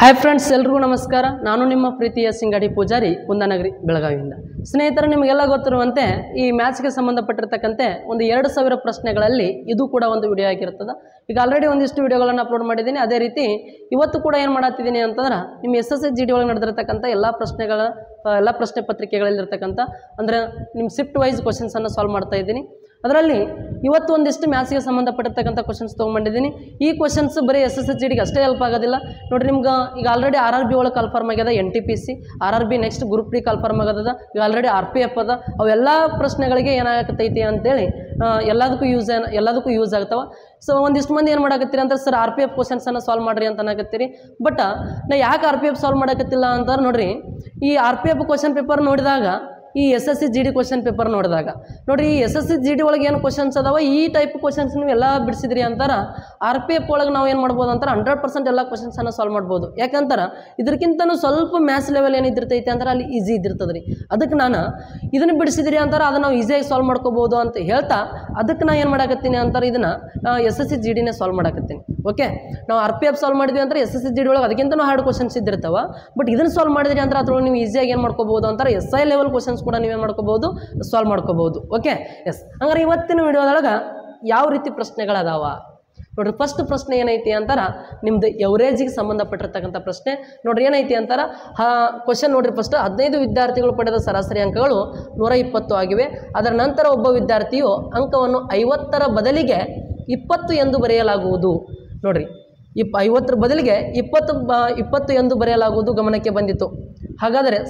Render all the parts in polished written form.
Hi friends, ಎಲ್ರಿಗೂ ನಮಸ್ಕಾರ. ನಾನು ನಿಮ್ಮ ಪ್ರೀತಿಯ ಸಿಂಗಾಡಿ ಪೂಜಾರಿ, ಕುಂದಾನಗರಿ, ಬೆಳಗಾವಿಯಿಂದ. ಸ್ನೇಹಿತರೆ, ನಿಮಗೆಲ್ಲ ಗೊತ್ತಿರುವಂತೆ ಈ ಮ್ಯಾಥ್ಸ್ಗೆ ಸಂಬಂಧಪಟ್ಟಿರ್ತಕ್ಕಂತೆ ಒಂದು 2000 ಪ್ರಶ್ನೆಗಳಲ್ಲಿ ಇದು ಕೂಡ ಒಂದು ವಿಡಿಯೋ ಆಗಿರ್ತದೆ. ಈಗ ಆಲ್ರೆಡಿ ಒಂದಿಷ್ಟು ವಿಡಿಯೋಗಳನ್ನು ಅಪ್ಲೋಡ್ ಮಾಡಿದ್ದೀನಿ. ಅದೇ ರೀತಿ ಇವತ್ತು ಕೂಡ ಏನು ಮಾಡತ್ತಿದ್ದೀನಿ ಅಂತಂದ್ರೆ ನಿಮ್ಮ SSSGD ಒಳಗೆ ನಡೆದಿರ್ತಕ್ಕಂಥ ಎಲ್ಲ ಪ್ರಶ್ನೆ ಪತ್ರಿಕೆಗಳಲ್ಲಿರ್ತಕ್ಕಂಥ ಅಂದರೆ ನಿಮ್ಮ ಶಿಫ್ಟ್ ವೈಸ್ ಕ್ವಶನ್ಸನ್ನು ಸಾಲ್ವ್ ಮಾಡ್ತಾ ಇದ್ದೀನಿ. ಅದರಲ್ಲಿ ಇವತ್ತು ಒಂದಿಷ್ಟು ಮ್ಯಾಥ್ಸ್ಗೆ ಸಂಬಂಧಪಟ್ಟಿರ್ತಕ್ಕಂಥ ಕ್ವಶನ್ಸ್ ತೊಗೊಂಡ್ಬಂದಿದ್ದೀನಿ. ಈ ಕ್ವಶನ್ಸ್ ಬರೀ SSSGDಗೆ ಅಷ್ಟೇ ಹೆಲ್ಪ್ ಆಗೋದಿಲ್ಲ ನೋಡಿರಿ. ನಿಮ್ಗೆ ಈಗ ಆಲ್ರೆಡಿ RRB ಒಳಗೆ ಕನ್ಫರ್ಮ್ ಆಗ್ಯದ, NTPC, RRB next group D confirm ಆಗದ, ಈಗ ಆಲ್ರೆಡಿ RPF ಅದ. ಅವೆಲ್ಲ ಪ್ರಶ್ನೆಗಳಿಗೆ ಏನಾಗತ್ತೈತಿ ಅಂತೇಳಿ ಎಲ್ಲದಕ್ಕೂ ಯೂಸ್ ಆಗ್ತಾವೆ. ಸೊ ಒಂದಿಷ್ಟು ಮಂದಿ ಏನು ಮಾಡಕತ್ತೀರಿ ಅಂತ, ಸರ್ RPF ಕ್ವಶನ್ಸನ್ನು ಸಾಲ್ವ್ ಮಾಡಿರಿ ಅಂತ ಅನ್ನಕತ್ತೀರಿ. ಬಟ್ ನಾ ಯಾಕೆ RPF ಸಾಲ್ವ್ ಮಾಡಕತ್ತಿಲ್ಲ ಅಂತಾರೆ ನೋಡಿರಿ. ಈ RPF ಕ್ವಶನ್ ಪೇಪರ್ ನೋಡಿದಾಗ, ಈ SSSGD ಕ್ವಶನ್ ಪೇಪರ್ ನೋಡಿದಾಗ ನೋಡಿರಿ, ಈ SSSGD ಒಳಗೆ ಏನು ಕ್ವಶನ್ಸ್ ಅದಾವ, ಈ ಟೈಪ್ ಕ್ವಶನ್ಸ್ ನೀವು ಎಲ್ಲ ಬಿಡಿಸಿದ್ರಿ ಅಂತಾರೆ. RPF ಒಳಗೆ ನಾವು ಏನು ಮಾಡ್ಬೋದು ಅಂತಾರೆ, 100% ಎಲ್ಲ ಕ್ವಶನ್ಸನ್ನು ಸಾಲ್ವ್ ಮಾಡ್ಬೋದು. ಯಾಕಂತಾರೆ ಇದಕ್ಕಿಂತನೂ ಸ್ವಲ್ಪ ಮ್ಯಾಥ್ಸ್ ಲೆವೆಲ್ ಏನಿದ್ದಿರ್ತೈತೆ ಅಂದ್ರೆ ಅಲ್ಲಿ ಈಸಿ ಇದ್ದಿರ್ತದೆ ರೀ. ಅದಕ್ಕೆ ನಾನು ಇದನ್ನು ಬಿಡಿಸಿದ್ರಿ ಅಂತಾರೆ, ಅದನ್ನು ನಾವು ಈಸಿಯಾಗಿ ಸಾಲ್ವ್ ಮಾಡ್ಕೋಬೋದು ಅಂತ ಹೇಳ್ತಾ, ಅದಕ್ಕೆ ನಾನು ಏನು ಮಾಡಾಕತ್ತೀನಿ ಅಂತಾರೆ, ಇದನ್ನು SSSGDನೇ ಸಾಲ್ವ್ ಮಾಡಾಕತ್ತೀನಿ. ಓಕೆ, ನಾವು RPF ಸಾಲ್ವ್ ಮಾಡಿದ್ವಿ ಅಂದರೆ SSSGD ಒಳಗೆ ಅದಕ್ಕಿಂತನೂ ಹಾರ್ಡ್ ಕ್ವಶನ್ಸ್ ಇದ್ದಿರ್ತಾವೆ. ಬಟ್ ಇದನ್ನು ಸಾಲ್ವ್ ಮಾಡಿದ್ರಿ ಅಂದ್ರೆ ಅದ್ರೊಳಗೆ ನೀವು ಈಸಿಯಾಗಿ ಏನು ಮಾಡ್ಕೋಬೋದು ಅಂತಾರೆ, SI ಲೆವೆಲ್ ಕ್ವಶನ್ಸ್ ಕೂಡ ನೀವೇನು ಮಾಡ್ಕೋಬಹುದು, ಸಾಲ್ವ್ ಮಾಡ್ಕೋಬಹುದು. Okay, yes. ಹಂಗಾರೆ ಇವತ್ತಿನ ವಿಡಿಯೋದೊಳಗೆ ಯಾವ ರೀತಿ ಪ್ರಶ್ನೆಗಳದಾವ ನೋಡ್ರಿ. ಫಸ್ಟ್ ಪ್ರಶ್ನೆ ಏನೈತಿ ಅಂತಾರ, ನಿಮ್ದು ಎವರೇಜಿಗೆ ಸಂಬಂಧಪಟ್ಟಿರ್ತಕ್ಕಂಥ ಪ್ರಶ್ನೆ ನೋಡ್ರಿ. ಏನೈತಿ ಅಂತಾರ, ಕ್ವಶನ್ ನೋಡ್ರಿ. ಫಸ್ಟ್ 15 ವಿದ್ಯಾರ್ಥಿಗಳು ಪಡೆದ ಸರಾಸರಿ ಅಂಕಗಳು 120 ಆಗಿವೆ. ಅದರ ನಂತರ ಒಬ್ಬ ವಿದ್ಯಾರ್ಥಿಯು ಅಂಕವನ್ನು 50ರ ಬದಲಿಗೆ 20 ಎಂದು ಬರೆಯಲಾಗುವುದು. ನೋಡ್ರಿ, 50ರ ಬದಲಿಗೆ 20 ಎಂದು ಬರೆಯಲಾಗುವುದು ಗಮನಕ್ಕೆ ಬಂದಿತ್ತು. ಹಾಗಾದರೆ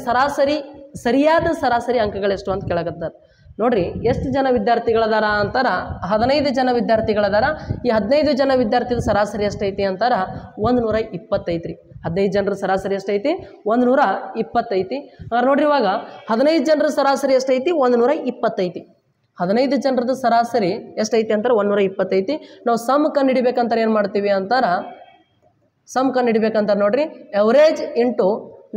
ಸರಿಯಾದ ಸರಾಸರಿ ಅಂಕಗಳೆಷ್ಟು ಅಂತ ಕೇಳಕತ್ತಾರೆ. ನೋಡ್ರಿ, ಎಷ್ಟು ಜನ ವಿದ್ಯಾರ್ಥಿಗಳದಾರ ಅಂತಾರ, 15 ಜನ ವಿದ್ಯಾರ್ಥಿಗಳದಾರ. ಈ 15 ಜನ ವಿದ್ಯಾರ್ಥಿಗಳ ಸರಾಸರಿ ಎಷ್ಟೈತಿ ಅಂತಾರ, 125 ರೀ. 15 ಜನರ ಸರಾಸರಿ ಎಷ್ಟೈತಿ, 125. ನೋಡ್ರಿ, ಇವಾಗ 15 ಜನರ ಸರಾಸರಿ ಎಷ್ಟೈತಿ, 125. 15 ಜನರದ್ದು ಸರಾಸರಿ ಎಷ್ಟೈತಿ ಅಂತಾರೆ, 125. ನಾವು ಸಮ್ ಕಂಡು ಹಿಡಿಬೇಕಂತಾರೆ ಏನು ಮಾಡ್ತೀವಿ ಅಂತಾರ, ಸಮ್ ಕಂಡು ಹಿಡಿಬೇಕಂತಾರೆ ನೋಡ್ರಿ, ಎವರೇಜ್ ಇಂಟು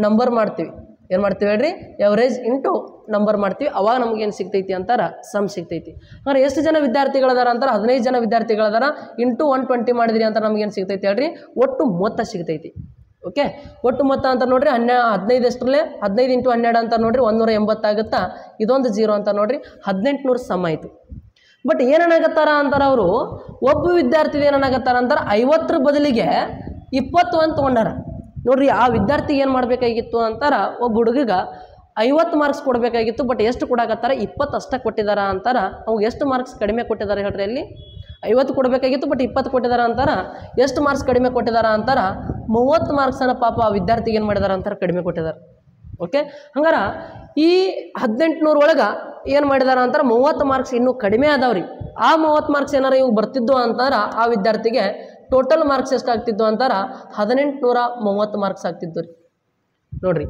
ನಂಬರ್ ಮಾಡ್ತೀವಿ. ಏನು ಮಾಡ್ತೀವಿ ಹೇಳ್ರಿ, ಎವರೇಜ್ ಇಂಟು ನಂಬರ್ ಮಾಡ್ತೀವಿ. ಅವಾಗ ನಮಗೇನು ಸಿಗ್ತೈತಿ ಅಂತಾರೆ, ಸಮ್ ಸಿಗ್ತೈತಿ. ಅಂದರೆ ಎಷ್ಟು ಜನ ವಿದ್ಯಾರ್ಥಿಗಳದಾರ ಅಂತಾರೆ, 15 ಜನ ವಿದ್ಯಾರ್ಥಿಗಳದಾರ. ಇಂಟು 120 ಮಾಡಿದ್ರಿ ಅಂತ ನಮಗೇನು ಸಿಗ್ತೈತಿ ಹೇಳ್ರಿ, ಒಟ್ಟು ಮೊತ್ತ ಸಿಗ್ತೈತಿ. ಓಕೆ, ಒಟ್ಟು ಮೊತ್ತ ಅಂತ ನೋಡ್ರಿ, 15 ಎಷ್ಟರಲ್ಲೇ 15 ಇಂಟು 12 ಅಂತ ನೋಡ್ರಿ, 180 ಆಗುತ್ತಾ. ಇದೊಂದು 0 ಅಂತ ನೋಡ್ರಿ, 1800 ಸಮ್ ಆಯಿತು. ಬಟ್ ಏನೇನಾಗತ್ತಾರ ಅಂತಾರೆ, ಅವರು ಒಬ್ಬ ವಿದ್ಯಾರ್ಥಿ ಏನೇನಾಗತ್ತಾರ ಅಂತಾರೆ, 50ರ ಬದಲಿಗೆ 20 ಅಂತ ತೊಗೊಂಡಾರ. ನೋಡ್ರಿ, ಆ ವಿದ್ಯಾರ್ಥಿಗೆ ಏನು ಮಾಡಬೇಕಾಗಿತ್ತು ಅಂತಾರ, ಒಬ್ಬ ಹುಡುಗಿಗೆ 50 ಮಾರ್ಕ್ಸ್ ಕೊಡಬೇಕಾಗಿತ್ತು. ಬಟ್ ಎಷ್ಟು ಕೊಡಾಕತ್ತಾರ, 20 ಅಷ್ಟೇ ಕೊಟ್ಟಿದಾರ ಅಂತಾರ. ಅವ್ಗೆ ಎಷ್ಟು ಮಾರ್ಕ್ಸ್ ಕಡಿಮೆ ಕೊಟ್ಟಿದ್ದಾರೆ ಹೇಳ್ರಿ, ಅಲ್ಲಿ 50 ಕೊಡಬೇಕಾಗಿತ್ತು, ಬಟ್ 20 ಕೊಟ್ಟಿದಾರ ಅಂತಾರ. ಎಷ್ಟು ಮಾರ್ಕ್ಸ್ ಕಡಿಮೆ ಕೊಟ್ಟಿದಾರ ಅಂತಾರ, 30 ಮಾರ್ಕ್ಸನ್ನು ಪಾಪ ಆ ವಿದ್ಯಾರ್ಥಿಗೆ ಏನು ಮಾಡಿದಾರ ಅಂತಾರೆ, ಕಡಿಮೆ ಕೊಟ್ಟಿದ್ದಾರೆ. ಓಕೆ, ಹಂಗಾರ ಈ 1800 ಒಳಗೆ ಏನು ಮಾಡಿದಾರ ಅಂತಾರೆ, 30 ಮಾರ್ಕ್ಸ್ ಇನ್ನೂ ಕಡಿಮೆ ಆದವ್ರಿ. ಆ 30 ಮಾರ್ಕ್ಸ್ ಏನಾರ ಇವು ಬರ್ತಿದ್ದು ಅಂತಾರ, ಆ ವಿದ್ಯಾರ್ಥಿಗೆ ಟೋಟಲ್ ಮಾರ್ಕ್ಸ್ ಎಷ್ಟಾಗ್ತಿದ್ದು ಅಂತಾರ, 1830 ಮಾರ್ಕ್ಸ್ ಆಗ್ತಿದ್ದು ರೀ. ನೋಡ್ರಿ,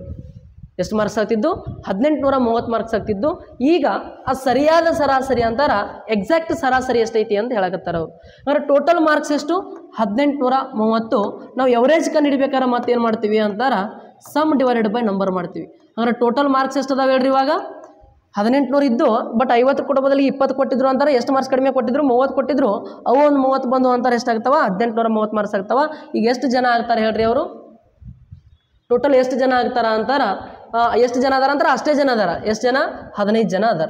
ಎಷ್ಟು ಮಾರ್ಕ್ಸ್ ಆಗ್ತಿದ್ದು, 1830 ಮಾರ್ಕ್ಸ್ ಆಗ್ತಿದ್ದು. ಈಗ ಆ ಸರಿಯಾದ ಸರಾಸರಿ ಅಂತಾರ, ಎಕ್ಸಾಕ್ಟ್ ಸರಾಸರಿ ಎಷ್ಟೈತಿ ಅಂತ ಹೇಳಕತ್ತಾರ ಅವರು. ಅಂದ್ರೆ ಟೋಟಲ್ ಮಾರ್ಕ್ಸ್ ಎಷ್ಟು, 1830. ನಾವು ಎವರೇಜ್ ಕಂಡು ಹಿಡಿಬೇಕಾದ್ರೆ ಮತ್ತೇನು ಮಾಡ್ತೀವಿ ಅಂತಾರ, ಸಮ್ ಡಿವೈಡೆಡ್ ಬೈ ನಂಬರ್ ಮಾಡ್ತೀವಿ. ಅಂದ್ರೆ ಟೋಟಲ್ ಮಾರ್ಕ್ಸ್ ಎಷ್ಟು ಅದಾವೆ ಹೇಳ್ರಿ, ಇವಾಗ 1800 ಇದ್ದು. ಬಟ್ 50 ಕೊಡೋ ಬದಲಿಗೆ 20 ಕೊಟ್ಟಿದ್ರು ಅಂತಾರೆ. ಎಷ್ಟು ಮಾರ್ಕ್ಸ್ ಕಡಿಮೆ ಕೊಟ್ಟಿದ್ರು, 30 ಕೊಟ್ಟಿದ್ರು. ಅವು ಒಂದು 30 ಬಂದು ಅಂತಾರೆ, ಎಷ್ಟಾಗ್ತಾವ, 1830 ಮಾರ್ಕ್ಸ್ ಆಗ್ತಾವ. ಈಗ ಎಷ್ಟು ಜನ ಆಗ್ತಾರೆ ಹೇಳ್ರಿ ಅವರು, ಟೋಟಲ್ ಎಷ್ಟು ಜನ ಆಗ್ತಾರ ಅಂತಾರ, ಎಷ್ಟು ಜನ ಅದಾರ ಅಂತಾರೆ, ಅಷ್ಟೇ ಜನ ಅದಾರ. ಎಷ್ಟು ಜನ, 15 ಜನ ಅದಾರ.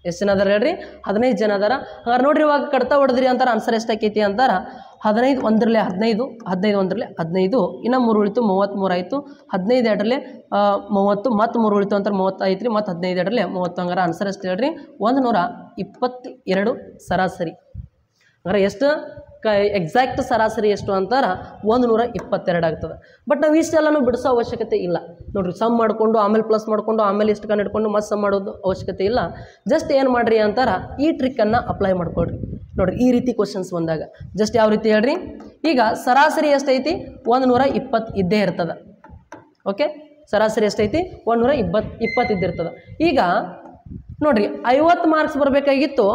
ಎಷ್ಟು ಜನ ಅದಾರ ಹೇಳ್ರಿ, 15 ಜನ ಅದಾರ. ಹಾಗಾದ್ರೆ ನೋಡ್ರಿ, ಇವಾಗ ಕಡ್ತಾ ಹೊಡೆದ್ರಿ ಅಂತಾರೆ, ಆನ್ಸರ್ ಎಷ್ಟಾಕೈತಿ ಅಂತಾರ, 15 ಒಂದರಲ್ಲೇ 15, 15 ಒಂದರಲ್ಲೇ 15, ಇನ್ನು 3 ಉಳಿತು, 33 ಆಯಿತು. 15 ಎರಡರಲ್ಲೇ 30, ಮತ್ತು 3 ಉಳಿತು ಅಂತಾರೆ, 30 ಆಯ್ತು ರೀ. ಮತ್ತು 15 ಎರಡರಲ್ಲೇ 30. ಹಂಗಾರೆ ಆನ್ಸರ್ ಎಷ್ಟು ಹೇಳ್ರಿ, 122 ಸರಾಸರಿ. ಹಂಗಾರೆ ಎಷ್ಟು ಎಕ್ಸಾಕ್ಟ್ ಸರಾಸರಿ ಎಷ್ಟು ಅಂತಾರ, 122 ಆಗ್ತದೆ. ಬಟ್ ನಾವು ಇಷ್ಟೆಲ್ಲನೂ ಬಿಡಿಸೋ ಅವಶ್ಯಕತೆ ಇಲ್ಲ ನೋಡ್ರಿ. ಸಮ್ ಮಾಡಿಕೊಂಡು ಆಮೇಲೆ ಪ್ಲಸ್ ಮಾಡಿಕೊಂಡು ಆಮೇಲೆ ಇಷ್ಟು ಕಂಡು ಹಿಡ್ಕೊಂಡು ಮತ್ತೆ ಸಮ್ ಮಾಡೋದು ಅವಶ್ಯಕತೆ ಇಲ್ಲ. ಜಸ್ಟ್ ಏನು ಮಾಡಿರಿ ಅಂತಾರ, ಈ ಟ್ರಿಕ್ಕನ್ನು ಅಪ್ಲೈ ಮಾಡ್ಕೊಳ್ರಿ. ನೋಡ್ರಿ, ಈ ರೀತಿ ಕ್ವಶನ್ಸ್ ಬಂದಾಗ ಜಸ್ಟ್ ಯಾವ ರೀತಿ ಹೇಳ್ರಿ, ಈಗ ಸರಾಸರಿ ಎಷ್ಟೈತಿ, 120 ಇದ್ದೇ ಇರ್ತದೆ. ಓಕೆ, ಸರಾಸರಿ ಎಷ್ಟೈತಿ, 120 ಇದ್ದಿರ್ತದೆ. ಈಗ ನೋಡ್ರಿ, 50 ಮಾರ್ಕ್ಸ್ ಬರಬೇಕಾಗಿತ್ತು.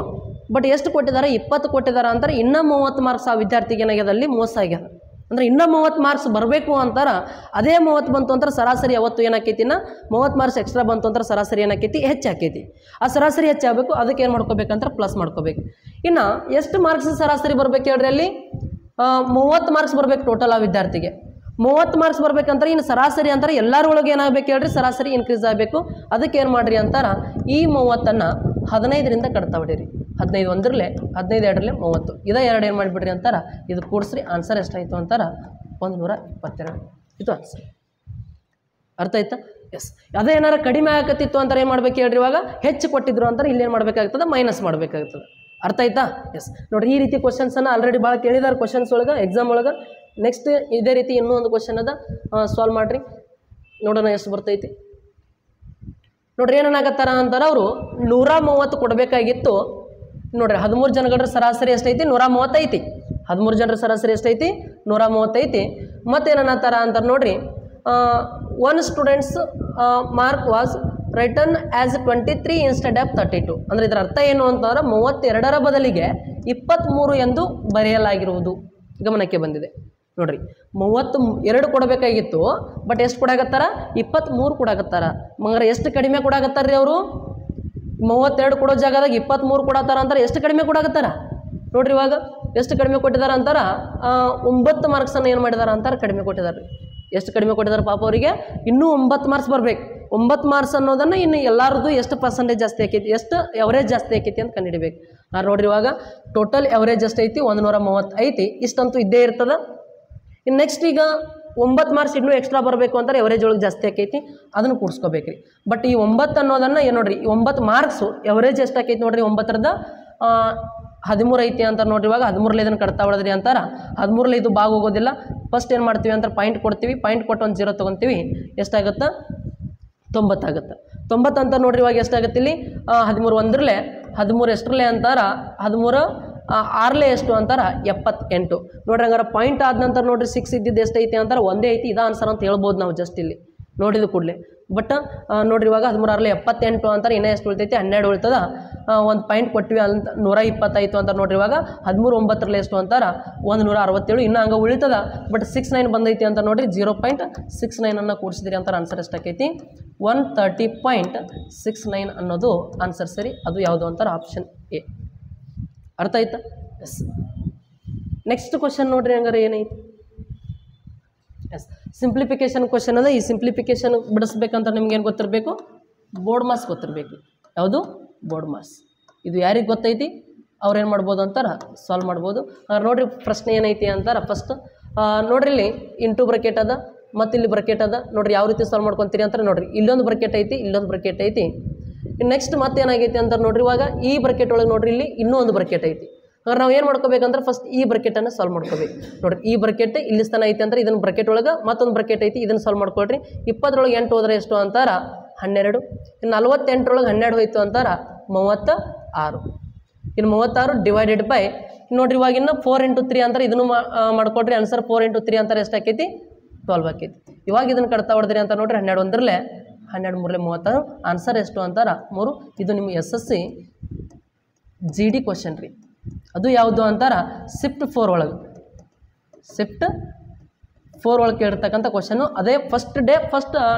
ಬಟ್ ಎಷ್ಟು ಕೊಟ್ಟಿದ್ದಾರೆ, 20 ಕೊಟ್ಟಿದ್ದಾರೆ ಅಂತಾರೆ. ಇನ್ನೂ 30 ಮಾರ್ಕ್ಸ್ ಆ ವಿದ್ಯಾರ್ಥಿಗೆ ಏನಾಗ್ಯದಲ್ಲಿ ಮೋಸ ಆಗ್ಯದ. ಅಂದರೆ ಇನ್ನೂ 30 ಮಾರ್ಕ್ಸ್ ಬರಬೇಕು ಅಂತಾರೆ. ಅದೇ 30 ಬಂತು ಅಂತಾರೆ, ಸರಾಸರಿ ಯಾವತ್ತು ಏನಾಕೈತಿನ 30 ಮಾರ್ಕ್ಸ್ ಎಕ್ಸ್ಟ್ರಾ ಬಂತು ಅಂತಾರೆ, ಸರಾಸರಿ ಏನಾಕೈತಿ, ಹೆಚ್ಚಾಕೈತಿ. ಆ ಸರಾಸರಿ ಹೆಚ್ಚಾಗಬೇಕು, ಅದಕ್ಕೆ ಏನು ಮಾಡ್ಕೋಬೇಕಂತಾರೆ, ಪ್ಲಸ್ ಮಾಡ್ಕೋಬೇಕು. ಇನ್ನು ಎಷ್ಟು ಮಾರ್ಕ್ಸ್ ಸರಾಸರಿ ಬರಬೇಕು ಹೇಳ್ರಿ, ಅಲ್ಲಿ 30 ಮಾರ್ಕ್ಸ್ ಬರಬೇಕು ಟೋಟಲ್ ಆ ವಿದ್ಯಾರ್ಥಿಗೆ. 30 ಮಾರ್ಕ್ಸ್ ಬರ್ಬೇಕಂತಾರೆ ಇನ್ನು ಸರಾಸರಿ ಅಂತಾರೆ ಎಲ್ಲರೊಳಗೆ ಏನಾಗಬೇಕು ಹೇಳ್ರಿ, ಸರಾಸರಿ ಇನ್ಕ್ರೀಸ್ ಆಗಬೇಕು. ಅದಕ್ಕೆ ಏನು ಮಾಡಿರಿ ಅಂತಾರ, ಈ 30ಅನ್ನು 15ರಿಂದ ಕಟ್ತಾ ಬಿಡಿರಿ. 15 ಒಂದರಲ್ಲೇ 15 ಎರಡರಲ್ಲೇ 30 ಇದ ಎರಡು ಏನು ಮಾಡಿಬಿಡ್ರಿ ಅಂತಾರ, ಇದು ಕೂಡಿಸ್ರಿ. ಆನ್ಸರ್ ಎಷ್ಟಾಯಿತು ಅಂತಾರ 122. ಇದು ಆನ್ಸರ್. ಅರ್ಥ ಆಯ್ತಾ? ಎಸ್. ಅದೇ ಏನಾರ ಕಡಿಮೆ ಆಗತ್ತಿತ್ತು ಅಂತಾರೆ ಏನು ಮಾಡ್ಬೇಕು ಹೇಳ್ರಿ, ಇವಾಗ ಹೆಚ್ಚು ಕೊಟ್ಟಿದ್ರು ಅಂತಾರೆ ಇಲ್ಲಿ ಏನು ಮಾಡಬೇಕಾಗ್ತದೆ, ಮೈನಸ್ ಮಾಡಬೇಕಾಗ್ತದೆ. ಅರ್ಥ ಆಯ್ತಾ? ಎಸ್. ನೋಡಿರಿ ಈ ರೀತಿ ಕ್ವಶನ್ಸನ್ನು ಆಲ್ರೆಡಿ ಭಾಳ ಕೇಳಿದಾರೆ ಕ್ವಶನ್ಸ್ ಒಳಗೆ, ಎಕ್ಸಾಮ್ ಒಳಗೆ. ನೆಕ್ಸ್ಟ್ ಇದೇ ರೀತಿ ಇನ್ನೂ ಒಂದು ಕ್ವಶನ್ ಅದ, ಸಾಲ್ವ್ ಮಾಡಿರಿ, ನೋಡೋಣ ಎಷ್ಟು ಬರ್ತೈತಿ. ನೋಡ್ರಿ ಏನಾಗತ್ತಾರ ಅಂತಾರೆ, ಅವರು 130 ಕೊಡಬೇಕಾಗಿತ್ತು. ನೋಡ್ರಿ 13 ಜನಗಳ ಸರಾಸರಿ ಎಷ್ಟೈತಿ, 130 ಐತಿ. 13 ಜನರ ಸರಾಸರಿ ಎಷ್ಟೈತಿ, 130 ಐತಿ. ಮತ್ತೇನತ್ತಾರ ಅಂತಾರೆ ನೋಡ್ರಿ, one student's mark was written as 23 instead of 32. ಅಂದರೆ ಇದರ ಅರ್ಥ ಏನು ಅಂತಂದ್ರೆ 32ರ ಬದಲಿಗೆ 23 ಎಂದು ಬರೆಯಲಾಗಿರುವುದು ಗಮನಕ್ಕೆ ಬಂದಿದೆ. ನೋಡ್ರಿ 32 ಕೊಡಬೇಕಾಗಿತ್ತು, ಬಟ್ ಎಷ್ಟು ಕೊಡಾಕತ್ತಾರ, 23 ಕೊಡಾಕತ್ತಾರ. ಮಗರ ಎಷ್ಟು ಕಡಿಮೆ ಕೊಡಾಕತ್ತಾರ ರೀ ಅವರು, 32 ಕೊಡೋ ಜಾಗದಾಗ 23 ಕೊಡತ್ತಾರ ಅಂತಾರೆ. ಎಷ್ಟು ಕಡಿಮೆ ಕೊಡಾಕತ್ತಾರ ನೋಡ್ರಿ, ಇವಾಗ ಎಷ್ಟು ಕಡಿಮೆ ಕೊಟ್ಟಿದಾರ ಅಂತಾರ, 9 ಮಾರ್ಕ್ಸನ್ನು ಏನು ಮಾಡಿದಾರ ಅಂತಾರೆ, ಕಡಿಮೆ ಕೊಟ್ಟಿದ್ದಾರೆ. ಎಷ್ಟು ಕಡಿಮೆ ಕೊಟ್ಟಿದ್ದಾರೆ ಪಾಪ ಅವರಿಗೆ, ಇನ್ನೂ 9 ಮಾರ್ಕ್ಸ್ ಬರಬೇಕು. 9 ಮಾರ್ಕ್ಸ್ ಅನ್ನೋದನ್ನು ಇನ್ನು ಎಲ್ಲರದ್ದು ಎಷ್ಟು ಪರ್ಸೆಂಟೇಜ್ ಜಾಸ್ತಿ ಆಕೈತಿ, ಎಷ್ಟು ಎವರೇಜ್ ಜಾಸ್ತಿ ಆಕೈತಿ ಅಂತ ಕಂಡುಹಿಡಿಬೇಕು. ನೋಡ್ರಿ ಇವಾಗ ಟೋಟಲ್ ಎವರೇಜ್ ಎಷ್ಟು ಐತಿ, 130 ಐತಿ. ಇಷ್ಟಂತೂ ಇದ್ದೇ ಇರ್ತದೆ. ಇನ್ನು ನೆಕ್ಸ್ಟ್ ಈಗ 9 ಮಾರ್ಕ್ಸ್ ಇನ್ನೂ ಎಕ್ಸ್ಟ್ರಾ ಬರಬೇಕು ಅಂತಾರೆ, ಎವರೇಜ್ ಒಳಗೆ ಜಾಸ್ತಿ ಆಕೈತಿ, ಅದನ್ನು ಕೂಡಿಸ್ಕೋಬೇಕು ರೀ. ಬಟ್ ಈ 9 ಅನ್ನೋದನ್ನು ಏನು ನೋಡ್ರಿ, ಈ 9 ಮಾರ್ಕ್ಸು ಎವರೇಜ್ ಎಷ್ಟು ಆಕೈತಿ ನೋಡ್ರಿ, 9ರದ 13 ಐತಿ ಅಂತ ನೋಡ್ರಿ. ಇವಾಗ 13ರಲ್ಲಿ ಇದನ್ನು ಕಟ್ತಾ ಹೊಡೆದ್ರಿ ಅಂತಾರ, 13ರಲ್ಲಿ ಇದು ಬಾಗ ಹೋಗೋದಿಲ್ಲ. ಫಸ್ಟ್ ಏನು ಮಾಡ್ತೀವಿ ಅಂತಾರೆ, ಪಾಯಿಂಟ್ ಕೊಡ್ತೀವಿ, ಪಾಯಿಂಟ್ ಕೊಟ್ಟು ಒಂದು 0 ತೊಗೊತೀವಿ, ಎಷ್ಟಾಗುತ್ತೆ, 90 ಆಗುತ್ತೆ. 90 ಅಂತ ನೋಡ್ರಿ, ಇವಾಗ ಎಷ್ಟಾಗುತ್ತೆ ಇಲ್ಲಿ, 13 ಒಂದರಲ್ಲೇ 13 ಎಷ್ಟರಲ್ಲೇ ಅಂತಾರ, 13 6ಲೆ ಎಷ್ಟು ಅಂತಾರ, 78. ನೋಡ್ರಿ ಹಂಗಾರೆ ಪಾಯಿಂಟ್ ಆದ ನಂತರ ನೋಡ್ರಿ 6 ಇದ್ದಿದ್ದು ಎಷ್ಟೈತಿ ಅಂತಾರೆ, ಒಂದೇ ಐತಿ. ಇದು ಆನ್ಸರ್ ಅಂತ ಹೇಳ್ಬೋದು ನಾವು ಜಸ್ಟ್ ಇಲ್ಲಿ ನೋಡಿದ ಕೂಡಲೇ. ಬಟ್ ನೋಡ್ರಿ ಇವಾಗ 13 6ಲೆ 78 ಅಂತಾರೆ, ಇನ್ನೂ ಎಷ್ಟು ಉಳಿತೈತಿ, 12 ಉಳಿತದ. ಒಂದು ಪಾಯಿಂಟ್ ಕೊಟ್ಟಿವಿ ಅಂತ 120 ಅಂತ ನೋಡ್ರಿ. ಇವಾಗ 13 9ರಲ್ಲಿ ಎಷ್ಟು ಅಂತಾರ, 167. ಇನ್ನೂ ಹಂಗೆ ಉಳಿತದ. ಬಟ್ 69 ಬಂದೈತಿ ಅಂತ ನೋಡ್ರಿ, 0.69 ಕೂಡಿಸಿದ್ರಿ ಅಂತಾರೆ. ಆನ್ಸರ್ ಎಷ್ಟಾಕೈತಿ, 130.69 ಅನ್ನೋದು ಆನ್ಸರ್ ಸರಿ. ಅದು ಯಾವುದು ಅಂತಾರೆ, ಆಪ್ಷನ್ ಎ. ಅರ್ಥ ಆಯ್ತಾ? ಎಸ್. ನೆಕ್ಸ್ಟ್ ಕ್ವಶನ್ ನೋಡ್ರಿ ಹಂಗಾರೆ ಏನೈತಿ, ಎಸ್ ಸಿಂಪ್ಲಿಫಿಕೇಶನ್ ಕ್ವಶನ್ ಅದ. ಈ ಸಿಂಪ್ಲಿಫಿಕೇಶನ್ ಬಿಡಿಸ್ಬೇಕಂತ ನಿಮ್ಗೆ ಏನು ಗೊತ್ತಿರಬೇಕು, ಬೋರ್ಡ್ ಮಾಸ್ ಗೊತ್ತಿರಬೇಕು. ಯಾವುದು, ಬೋರ್ಡ್ ಮಾಸ್. ಇದು ಯಾರಿಗೆ ಗೊತ್ತೈತಿ ಅವ್ರು ಏನು ಮಾಡ್ಬೋದು ಅಂತಾರೆ, ಸಾಲ್ವ್ ಮಾಡ್ಬೋದು. ನೋಡ್ರಿ ಪ್ರಶ್ನೆ ಏನೈತಿ ಅಂತಾರೆ, ಫಸ್ಟ್ ನೋಡ್ರಿ ಇಲ್ಲಿ ಇಂಟು ಬ್ರಕೆಟ್ ಅದ ಮತ್ತು ಇಲ್ಲಿ ಬ್ರಕೆಟ್ ಅದ. ನೋಡ್ರಿ ಯಾವ ರೀತಿ ಸಾಲ್ವ್ ಮಾಡ್ಕೊತೀರಿ ಅಂತಾರೆ. ನೋಡ್ರಿ ಇಲ್ಲೊಂದು ಬ್ರಕೆಟ್ ಐತಿ, ಇಲ್ಲೊಂದು ಬ್ರಕೆಟ್ ಐತಿ. ನೆಕ್ಸ್ಟ್ ಮತ್ತೇನಾಗೈತಿ ಅಂತಾರೆ ನೋಡ್ರಿ, ಇವಾಗ ಈ ಬ್ರಕೆಟ್ ಒಳಗೆ ನೋಡ್ರಿ ಇಲ್ಲಿ ಇನ್ನೂ ಒಂದು ಬ್ರಕೆಟ್ ಐತಿ. ಹಾಗಾದ್ರೆ ನಾವು ಏನು ಮಾಡ್ಕೋಬೇಕಂದ್ರೆ ಫಸ್ಟ್ ಈ ಬ್ರಕೆಟನ್ನು ಸಾಲ್ವ್ ಮಾಡ್ಕೋಬೇಕು. ನೋಡ್ರಿ ಈ ಬ್ರಕೆಟ್ ಇಲ್ಲಿ ಸ್ಥಾನ ಐತಿ ಅಂದ್ರೆ ಇದನ್ನು ಬ್ರಕೆಟ್ ಒಳಗೆ ಮತ್ತೊಂದು ಬ್ರಕೆಟ್ ಐತಿ, ಇದನ್ನು ಸಾಲ್ವ್ ಮಾಡ್ಕೊಳ್ರಿ. 20ರೊಳಗೆ 8 ಹೋದ್ರೆ ಎಷ್ಟು ಅಂತಾರ, 12. ಇನ್ನು 48ರೊಳಗೆ 12 ಹೋಯ್ತು ಅಂತಾರ 36. ಇನ್ನು 36 ಡಿವೈಡೆಡ್ ಬೈ ನೋಡ್ರಿ ಇವಾಗ ಇನ್ನು 4 × 3 ಅಂತಾರೆ. ಇದನ್ನು ಮಾಡ್ಕೊಳ್ರಿ. ಆನ್ಸರ್ 4 × 3 ಅಂತಾರೆ ಎಷ್ಟು ಆಕೈತಿ, 12 ಆಕೈತಿ. ಇವಾಗ ಇದನ್ನು ಕಟ್ತಾ ಹೊಡೆದ್ರಿ ಅಂತ ನೋಡ್ರಿ, 12 ಒಂದರಲ್ಲೇ 12 3ಲೆ 36. ಆನ್ಸರ್ ಎಷ್ಟು ಅಂತಾರ 3. ಇದು ನಿಮ್ಮ SSC GD ಕ್ವಶನ್ ರೀ. ಅದು ಯಾವುದು ಅಂತಾರ, ಶಿಫ್ಟ್ 4 ಒಳಗೆ, ಶಿಫ್ಟ್ 4 ಒಳಗೆ ಕೇಳಿರ್ತಕ್ಕಂಥ ಕ್ವಶನ್ನು. ಅದೇ ಫಸ್ಟ್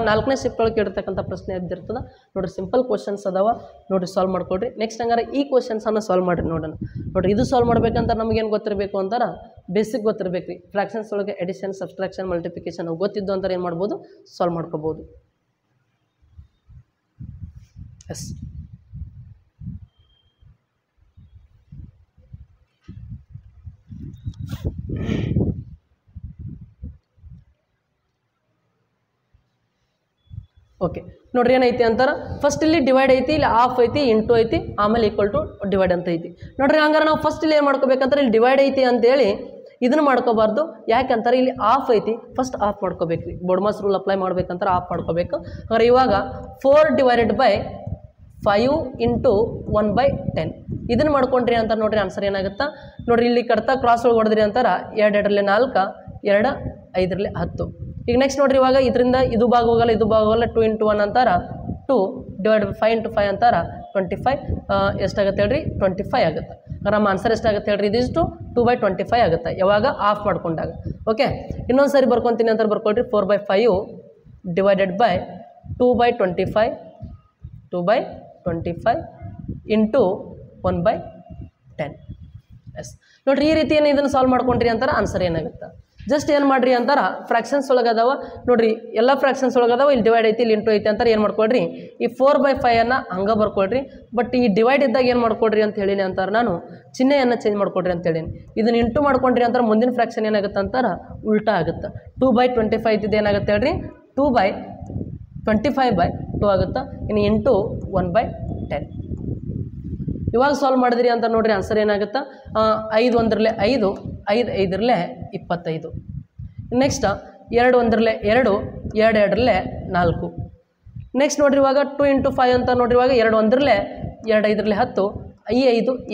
4ನೇ ಶಿಫ್ಟ್ ಒಳಗೆ ಕೇಳಿರ್ತಕ್ಕಂಥ ಪ್ರಶ್ನೆ ಇದ್ದಿರ್ತದೆ. ನೋಡಿರಿ ಸಿಂಪಲ್ ಕ್ವಶನ್ಸ್ ಅದಾವ, ನೋಡಿರಿ ಸಾಲ್ವ್ ಮಾಡ್ಕೊಳ್ರಿ. ನೆಕ್ಸ್ಟ್ ಹಂಗಾರೆ ಈ ಕ್ವಶನ್ಸನ್ನು ಸಾಲ್ವ್ ಮಾಡಿರಿ ನೋಡೋಣ. ನೋಡಿರಿ ಇದು ಸಾಲ್ವ್ ಮಾಡ್ಬೇಕಂತ ನಮಗೇನು ಗೊತ್ತಿರಬೇಕು ಅಂತಾರ, ಬೇಸಿಕ್ ಗೊತ್ತಿರಬೇಕು ರೀ. ಫ್ರಾಕ್ಷನ್ಸ್ ಒಳಗೆ ಎಡಿಷನ್, ಸಬ್ಸ್ಟ್ರಾಕ್ಷನ್, ಮಲ್ಟಿಪ್ಲಿಕೇಶನ್ ಗೊತ್ತಿದ್ದು ಅಂತಾರೆ ಏನು ಮಾಡ್ಬೋದು, ಸಾಲ್ವ್ ಮಾಡ್ಕೋಬೋದು. ಎಸ್. ಓಕೆ ನೋಡ್ರಿ ಏನೈತಿ ಅಂತಾರೆ, ಫಸ್ಟ್ ಇಲ್ಲಿ ಡಿವೈಡ್ ಐತಿ, ಇಲ್ಲಿ ಆಫ್ ಐತಿ, ಇಂಟು ಐತಿ, ಆಮೇಲೆ ಈಕ್ವಲ್ ಟು ಡಿವೈಡ್ ಅಂತ ಐತಿ. ನೋಡ್ರಿ ಹಂಗಾರೆ ನಾವು ಫಸ್ಟ್ ಇಲ್ಲಿ ಏನು ಮಾಡ್ಕೋಬೇಕಂತಾರೆ, ಇಲ್ಲಿ ಡಿವೈಡ್ ಐತಿ ಅಂತೇಳಿ ಇದನ್ನು ಮಾಡ್ಕೋಬಾರ್ದು. ಯಾಕಂತಾರೆ ಇಲ್ಲಿ ಆಫ್ ಐತಿ, ಫಸ್ಟ್ ಆಫ್ ಮಾಡ್ಕೋಬೇಕು ರೀ. ಬೋರ್ಡ್ ಮಾಸ್ ರೂಲ್ ಅಪ್ಲೈ ಮಾಡ್ಬೇಕಂತಾರೆ ಆಫ್ ಮಾಡ್ಕೋಬೇಕು. ಹಾಗಾದ್ರೆ ಇವಾಗ 4 ಡಿವೈಡೆಡ್ ಬೈ 5 × 1/10 ಇದನ್ನು ಮಾಡ್ಕೊಂಡ್ರಿ ಅಂತ ನೋಡ್ರಿ. ಆನ್ಸರ್ ಏನಾಗುತ್ತಾ ನೋಡ್ರಿ, ಇಲ್ಲಿ ಕಡ್ತಾ ಕ್ರಾಸ್ ಒಳಗೆ ಹೊಡೆದ್ರಿ ಅಂತಾರೆ, 2 2ರಲ್ಲಿ 4, 2 5ರಲ್ಲಿ 10. ಈಗ ನೆಕ್ಸ್ಟ್ ನೋಡ್ರಿ, ಇವಾಗ ಇದರಿಂದ ಇದು ಭಾಗ ಹೋಗಲ್ಲ, ಇದು ಭಾಗ ಹೋಗಲ್ಲ. 2 × 1 ಅಂತಾರ 2 ಡಿವೈಡ್ ಬೈ 5 × 5 ಅಂತಾರ 25. ಎಷ್ಟಾಗುತ್ತೆ ಹೇಳ್ರಿ, 25 ಆಗುತ್ತೆ. ನಮ್ಮ ಆನ್ಸರ್ ಎಷ್ಟಾಗುತ್ತೆ ಹೇಳ್ರಿ, ಇದಿಷ್ಟು 2/25 ಆಗುತ್ತೆ. ಯಾವಾಗ ಆಫ್ ಮಾಡ್ಕೊಂಡಾಗ. ಓಕೆ ಇನ್ನೊಂದು ಸರಿ ಬರ್ಕೊತೀನಿ ಅಂತ ಬರ್ಕೊಳ್ರಿ. 4/5 ಡಿವೈಡೆಡ್ ಬೈ 2/25 2/25 ಇಂಟು 1/10. ಎಸ್ ನೋಡ್ರಿ ಈ ರೀತಿ ಏನು ಇದನ್ನು ಸಾಲ್ವ್ ಮಾಡ್ಕೊಂಡ್ರಿ ಅಂತಾರೆ. ಆನ್ಸರ್ ಏನಾಗುತ್ತೆ, ಜಸ್ಟ್ ಏನು ಮಾಡಿರಿ ಅಂತಾರೆ ಫ್ರ್ಯಾಕ್ಷನ್ಸ್ ಒಳಗದಾವ ನೋಡಿರಿ, ಎಲ್ಲ ಫ್ರ್ಯಾಕ್ಷನ್ಸ್ ಒಳಗದಾವ, ಇಲ್ಲಿ ಡಿವೈಡ್ ಐತಿ, ಇಲ್ಲಿ ಇಂಟು ಐತಿ ಅಂತಾರೆ. ಏನು ಮಾಡ್ಕೊಳ್ರಿ, ಈ 4/5 ಹಂಗೆ ಬರ್ಕೊಳ್ರಿ. ಬಟ್ ಈ ಡಿವೈಡ್ ಇದ್ದಾಗ ಏನು ಮಾಡ್ಕೊಳ್ರಿ ಅಂತ ಹೇಳೀನಿ ಅಂತಾರೆ, ನಾನು ಚಿಹ್ನೆಯನ್ನು ಚೇಂಜ್ ಮಾಡ್ಕೊಳ್ರಿ ಅಂತ ಹೇಳೀನಿ. ಇದನ್ನು ಇಂಟು ಮಾಡ್ಕೊಂಡ್ರಿ ಅಂತಾರೆ ಮುಂದಿನ ಫ್ರ್ಯಾಕ್ಷನ್ ಏನಾಗುತ್ತೆ ಅಂತಾರೆ ಉಲ್ಟಾ ಆಗುತ್ತೆ. 2/25 ಇದ್ದು ಏನಾಗುತ್ತೆ ಹೇಳ್ರಿ, 2/25/2 ಆಗುತ್ತೆ. ಇನ್ನು ಇಂಟು 1/10. ಇವಾಗ ಸಾಲ್ವ್ ಮಾಡಿದ್ರಿ ಅಂತ ನೋಡ್ರಿ ಆನ್ಸರ್ ಏನಾಗುತ್ತೆ, 5 1 5, 5 5 25. ನೆಕ್ಸ್ಟ್ 2 1 2, 2 2 4. ನೆಕ್ಸ್ಟ್ ನೋಡ್ರಿ ಇವಾಗ 2 × 5 ಅಂತ ನೋಡ್ರಿ ಇವಾಗ 2 1 2 5 10, ಈ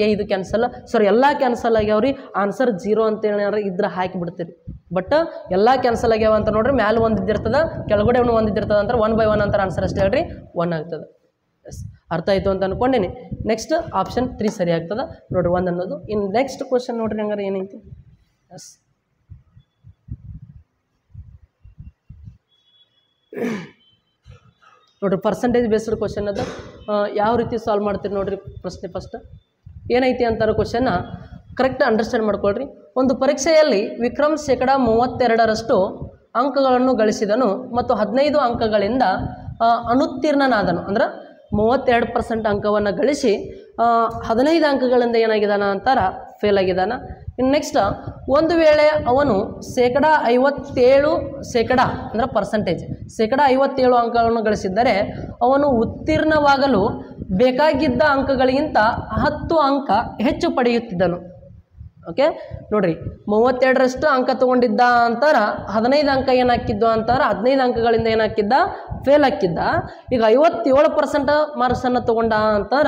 5 ಕ್ಯಾನ್ಸಲ್, ಸಾರಿ ಎಲ್ಲ ಕ್ಯಾನ್ಸಲ್ ಆಗ್ಯಾವ್ರಿ. ಆನ್ಸರ್ 0 ಅಂತ ಏನಾರ ಇದ್ರೆ ಹಾಕಿಬಿಡ್ತೀರಿ. ಬಟ್ ಎಲ್ಲ ಕ್ಯಾನ್ಸಲ್ ಆಗ್ಯಾವ ಅಂತ ನೋಡ್ರಿ, ಮ್ಯಾಲೆ ಒಂದು ಇದ್ದಿರ್ತದೆ, ಕೆಳಗಡೆ ಒಂದು ಇದ್ದಿರ್ತದೆ ಅಂತಾರೆ. 1/1 ಅಂತಾರೆ ಆನ್ಸರ್ ಅಷ್ಟೇ ಹೇಳ್ರಿ, 1 ಆಗ್ತದೆ. ಎಸ್, ಅರ್ಥ ಆಯಿತು ಅಂತ ಅಂದ್ಕೊಂಡೇನಿ. ನೆಕ್ಸ್ಟ್ ಆಪ್ಷನ್ 3 ಸರಿ ಆಗ್ತದೆ ನೋಡ್ರಿ, 1 ಅನ್ನೋದು. ಇನ್ನು ನೆಕ್ಸ್ಟ್ ಕ್ವಶನ್ ನೋಡ್ರಿ ಹಂಗಾರೆ ಏನೈತಿ. ಎಸ್, ನೋಡ್ರಿ ಪರ್ಸೆಂಟೇಜ್ ಬೇಸ್ಡ್ ಕ್ವಶನ್ ಅದು. ಯಾವ ರೀತಿ ಸಾಲ್ವ್ ಮಾಡ್ತೀರಿ ನೋಡ್ರಿ ಪ್ರಶ್ನೆ. ಫಸ್ಟ್ ಏನೈತಿ ಅಂತಾರೋ ಕ್ವಶನ್ನ ಕರೆಕ್ಟ್ ಅಂಡರ್ಸ್ಟ್ಯಾಂಡ್ ಮಾಡ್ಕೊಳ್ರಿ. ಒಂದು ಪರೀಕ್ಷೆಯಲ್ಲಿ ವಿಕ್ರಮ್ 32% ಅಂಕಗಳನ್ನು ಗಳಿಸಿದನು ಮತ್ತು 15 ಅಂಕಗಳಿಂದ ಅನುತ್ತೀರ್ಣನಾದನು. ಅಂದ್ರೆ 32% ಅಂಕವನ್ನು ಗಳಿಸಿ 15 ಅಂಕಗಳಿಂದ ಏನಾಗಿದ್ದಾನ ಅಂತಾರ ಫೇಲ್ ಆಗಿದ್ದಾನ. ಇನ್ನು ನೆಕ್ಸ್ಟ್, ಒಂದು ವೇಳೆ ಅವನು 57% ಅಂದರೆ ಪರ್ಸೆಂಟೇಜ್ 57 ಅಂಕಗಳನ್ನು ಗಳಿಸಿದ್ದರೆ ಅವನು ಉತ್ತೀರ್ಣವಾಗಲು ಬೇಕಾಗಿದ್ದ ಅಂಕಗಳಿಗಿಂತ 10 ಅಂಕ ಹೆಚ್ಚು ಪಡೆಯುತ್ತಿದ್ದನು. ಓಕೆ ನೋಡ್ರಿ, 32% ಅಂಕ ತೊಗೊಂಡಿದ್ದ ಅಂತಾರ 15 ಅಂಕ ಏನಾಕಿದ್ದು ಅಂತಾರ 15 ಅಂಕಗಳಿಂದ ಏನಾಕಿದ್ದ ಫೇಲ್ ಹಾಕಿದ್ದ. ಈಗ 57% ಮಾರ್ಕ್ಸನ್ನು ತೊಗೊಂಡ ಅಂತಾರ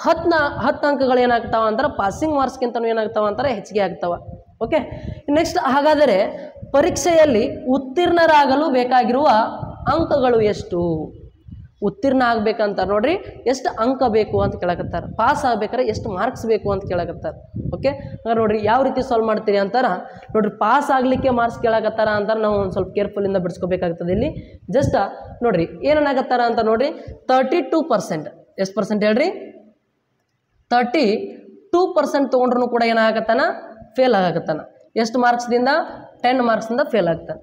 10 ಅಂಕಗಳು ಏನಾಗ್ತಾವ ಅಂತಾರೆ ಪಾಸಿಂಗ್ ಮಾರ್ಕ್ಸ್ಗಿಂತನೂ ಏನಾಗ್ತಾವ ಅಂತಾರೆ ಹೆಚ್ಚಿಗೆ ಆಗ್ತಾವ. ಓಕೆ ನೆಕ್ಸ್ಟ್, ಹಾಗಾದರೆ ಪರೀಕ್ಷೆಯಲ್ಲಿ ಉತ್ತೀರ್ಣರಾಗಲು ಬೇಕಾಗಿರುವ ಅಂಕಗಳು ಎಷ್ಟು? ಉತ್ತೀರ್ಣ ಆಗ್ಬೇಕಂತ ನೋಡ್ರಿ ಎಷ್ಟು ಅಂಕ ಬೇಕು ಅಂತ ಕೇಳಕತ್ತಾರೆ. ಪಾಸ್ ಆಗ್ಬೇಕಾದ್ರೆ ಎಷ್ಟು ಮಾರ್ಕ್ಸ್ ಬೇಕು ಅಂತ ಕೇಳಕತ್ತಾರೆ. ಓಕೆ ಹಂಗಾರೆ ನೋಡ್ರಿ ಯಾವ ರೀತಿ ಸಾಲ್ವ್ ಮಾಡ್ತೀರಿ ಅಂತಾರ ನೋಡ್ರಿ. ಪಾಸ್ ಆಗಲಿಕ್ಕೆ ಮಾರ್ಕ್ಸ್ ಕೇಳಕತ್ತಾರ ಅಂತಾರೆ, ನಾವು ಒಂದು ಸ್ವಲ್ಪ ಕೇರ್ಫುಲ್ಲಿಂದ ಬಿಡಿಸ್ಕೋಬೇಕಾಗ್ತದೆ. ಇಲ್ಲಿ ಜಸ್ಟ್ ನೋಡ್ರಿ ಏನಾಗತ್ತಾರ ಅಂತ ನೋಡ್ರಿ, 32%. ಎಷ್ಟು ಪರ್ಸೆಂಟ್ ಹೇಳ್ರಿ, 32% ತೊಗೊಂಡ್ರು ಕೂಡ ಏನಾಗತ್ತಾನ ಫೇಲ್ ಆಗತ್ತಾನ. ಎಷ್ಟು ಮಾರ್ಕ್ಸ್ದಿಂದ 10 ಮಾರ್ಕ್ಸಿಂದ ಫೇಲ್ ಆಗ್ತಾನೆ.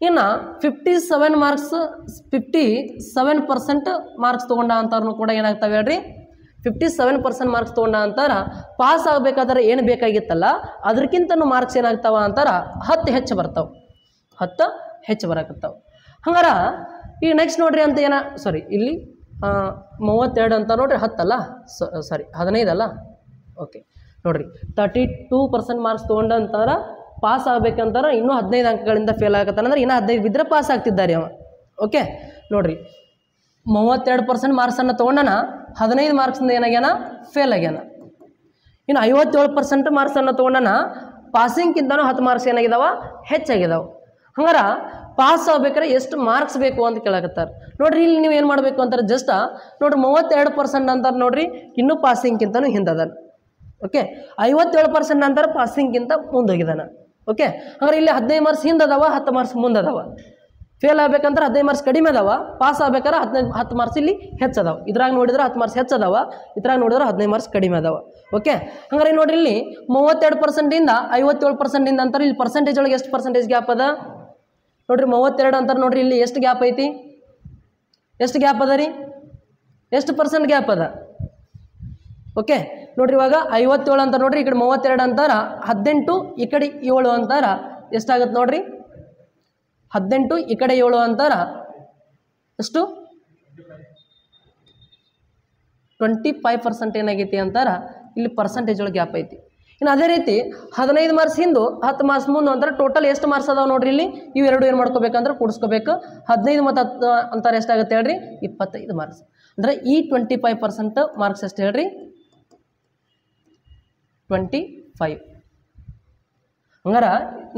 ಇನ್ನು 57% ಮಾರ್ಕ್ಸ್ ತೊಗೊಂಡ ಅಂತಾರನು ಕೂಡ ಏನಾಗ್ತವೆ ಹೇಳ್ರಿ, 57% ಮಾರ್ಕ್ಸ್ ತೊಗೊಂಡ ಅಂತಾರ ಪಾಸ್ ಆಗಬೇಕಾದ್ರೆ ಏನು ಬೇಕಾಗಿತ್ತಲ್ಲ ಅದಕ್ಕಿಂತನೂ ಮಾರ್ಕ್ಸ್ ಏನಾಗ್ತಾವ ಅಂತಾರ 10 ಹೆಚ್ಚು ಬರ್ತಾವೆ, 10 ಹೆಚ್ಚು ಬರಕತ್ತಾವೆ. ಹಂಗಾರ ಈಗ ನೆಕ್ಸ್ಟ್ ನೋಡ್ರಿ ಅಂತ ಏನ ಸಾರಿ ಇಲ್ಲಿ 32 ಅಂತ ನೋಡ್ರಿ 10 ಅಲ್ಲ, ಸಾರಿ 15 ಅಲ್ಲ. ಓಕೆ ನೋಡ್ರಿ 32% ಮಾರ್ಕ್ಸ್ ತೊಗೊಂಡ ಅಂತಾರ ಪಾಸ್ ಆಗಬೇಕಂತಾರೆ ಇನ್ನೂ 15 ಅಂಕಗಳಿಂದ ಫೇಲ್ ಆಗತ್ತಾನೆ. ಅಂದ್ರೆ ಇನ್ನೂ 15 ಬಿದ್ದರೆ ಪಾಸ್ ಆಗ್ತಿದ್ದಾರೆ ಅವ. ಓಕೆ ನೋಡ್ರಿ 32% ಮಾರ್ಕ್ಸನ್ನು ತೊಗೊಂಡನ, 15 ಮಾರ್ಕ್ಸಿಂದ ಏನಾಗ್ಯಾನ ಫೇಲ್ ಆಗ್ಯಾನ. ಇನ್ನು 57% ಮಾರ್ಕ್ಸನ್ನು ತೊಗೊಂಡನ, ಪಾಸಿಂಗ್ಗಿಂತನೂ 10 ಮಾರ್ಕ್ಸ್ ಏನಾಗಿದಾವ ಹೆಚ್ಚಾಗಿದಾವೆ. ಹಂಗಾರ ಪಾಸ್ ಆಗ್ಬೇಕಾದ್ರೆ ಎಷ್ಟು ಮಾರ್ಕ್ಸ್ ಬೇಕು ಅಂತ ಕೇಳಕತ್ತಾರೆ. ನೋಡ್ರಿ ಇಲ್ಲಿ ನೀವು ಏನು ಮಾಡಬೇಕು ಅಂತಾರೆ, ಜಸ್ಟ್ ನೋಡ್ರಿ 32% ಅಂತಾರೆ ನೋಡ್ರಿ ಇನ್ನೂ ಪಾಸಿಂಗ್ಗಿಂತನೂ ಹಿಂದದ. ಓಕೆ 57% ಅಂತಾರೆ ಪಾಸಿಂಗ್ಗಿಂತ ಮುಂದೋಗಿದ್ದಾನೆ. ಓಕೆ ಹಂಗಾರೆ ಇಲ್ಲಿ 15 ಮಾರ್ಕ್ಸ್ ಹಿಂದದಾವ, 10 ಮಾರ್ಕ್ಸ್ ಮುಂದದಾವ. ಫೇಲ್ ಆಗ್ಬೇಕಂದ್ರೆ 15 ಮಾರ್ಕ್ಸ್ ಕಡಿಮೆ ಅದಾವ, ಪಾಸ್ ಆಗ್ಬೇಕಾದ್ರೆ 10 ಮಾರ್ಕ್ಸ್ ಇಲ್ಲಿ ಹೆಚ್ಚದಾವ. ಇದ್ರಾಗ ನೋಡಿದ್ರೆ 10 ಮಾರ್ಕ್ಸ್ ಹೆಚ್ಚದಾವ, ಇದ್ರಾಗ ನೋಡಿದ್ರೆ 15 ಮಾರ್ಕ್ಸ್ ಕಡಿಮೆ ಅದಾವ. ಓಕೆ ಹಂಗಾರೆ ನೋಡ್ರಿ ಇಲ್ಲಿ 32%ಇಂದ 57% ಅಂತಾರೆ. ಇಲ್ಲಿ ಪರ್ಸೆಂಟೇಜ್ ಒಳಗೆ ಎಷ್ಟು ಪರ್ಸೆಂಟೇಜ್ ಗ್ಯಾಪ್ ಅದ ನೋಡ್ರಿ, 32 ಅಂತಾರೆ ನೋಡ್ರಿ. ಇಲ್ಲಿ ಎಷ್ಟು ಗ್ಯಾಪ್ ಐತಿ, ಎಷ್ಟು ಗ್ಯಾಪ್ ಅದ ರೀ, ಎಷ್ಟು ಪರ್ಸೆಂಟ್ ಗ್ಯಾಪ್ ಅದ? ಓಕೆ ನೋಡ್ರಿ ಇವಾಗ 57 ಅಂತ ನೋಡ್ರಿ, ಈ ಕಡೆ 32 ಅಂತಾರ, 18 ಈ ಕಡೆ 7 ಅಂತಾರ ಎಷ್ಟಾಗತ್ತೆ ನೋಡ್ರಿ, 18 ಈ ಕಡೆ 7 ಅಂತಾರ ಎಷ್ಟು 25% ಏನಾಗೈತಿ ಅಂತಾರ. ಇಲ್ಲಿ ಪರ್ಸೆಂಟೇಜ್ ಒಳಗೆ ಗ್ಯಾಪ್ ಐತಿ. ಇನ್ನು ಅದೇ ರೀತಿ 15 ಮಾರ್ಕ್ಸ್ ಹಿಂದು 10 ಮಾರ್ಕ್ಸ್ ಮುಂದೆ ಅಂತಾರೆ ಟೋಟಲ್ ಎಷ್ಟು ಮಾರ್ಕ್ಸ್ ಅದಾವೆ ನೋಡ್ರಿ. ಇಲ್ಲಿ ಇವೆರಡು ಏನು ಮಾಡ್ಕೋಬೇಕಂದ್ರೆ ಕೂಡಿಸ್ಕೋಬೇಕು. 15 ಮತ್ತು 10 ಅಂತಾರೆ ಎಷ್ಟಾಗುತ್ತೆ ಹೇಳ್ರಿ, 25 ಮಾರ್ಕ್ಸ್. ಅಂದರೆ ಈ 25% ಮಾರ್ಕ್ಸ್ ಎಷ್ಟು ಹೇಳ್ರಿ, 25. ಹಂಗಾರ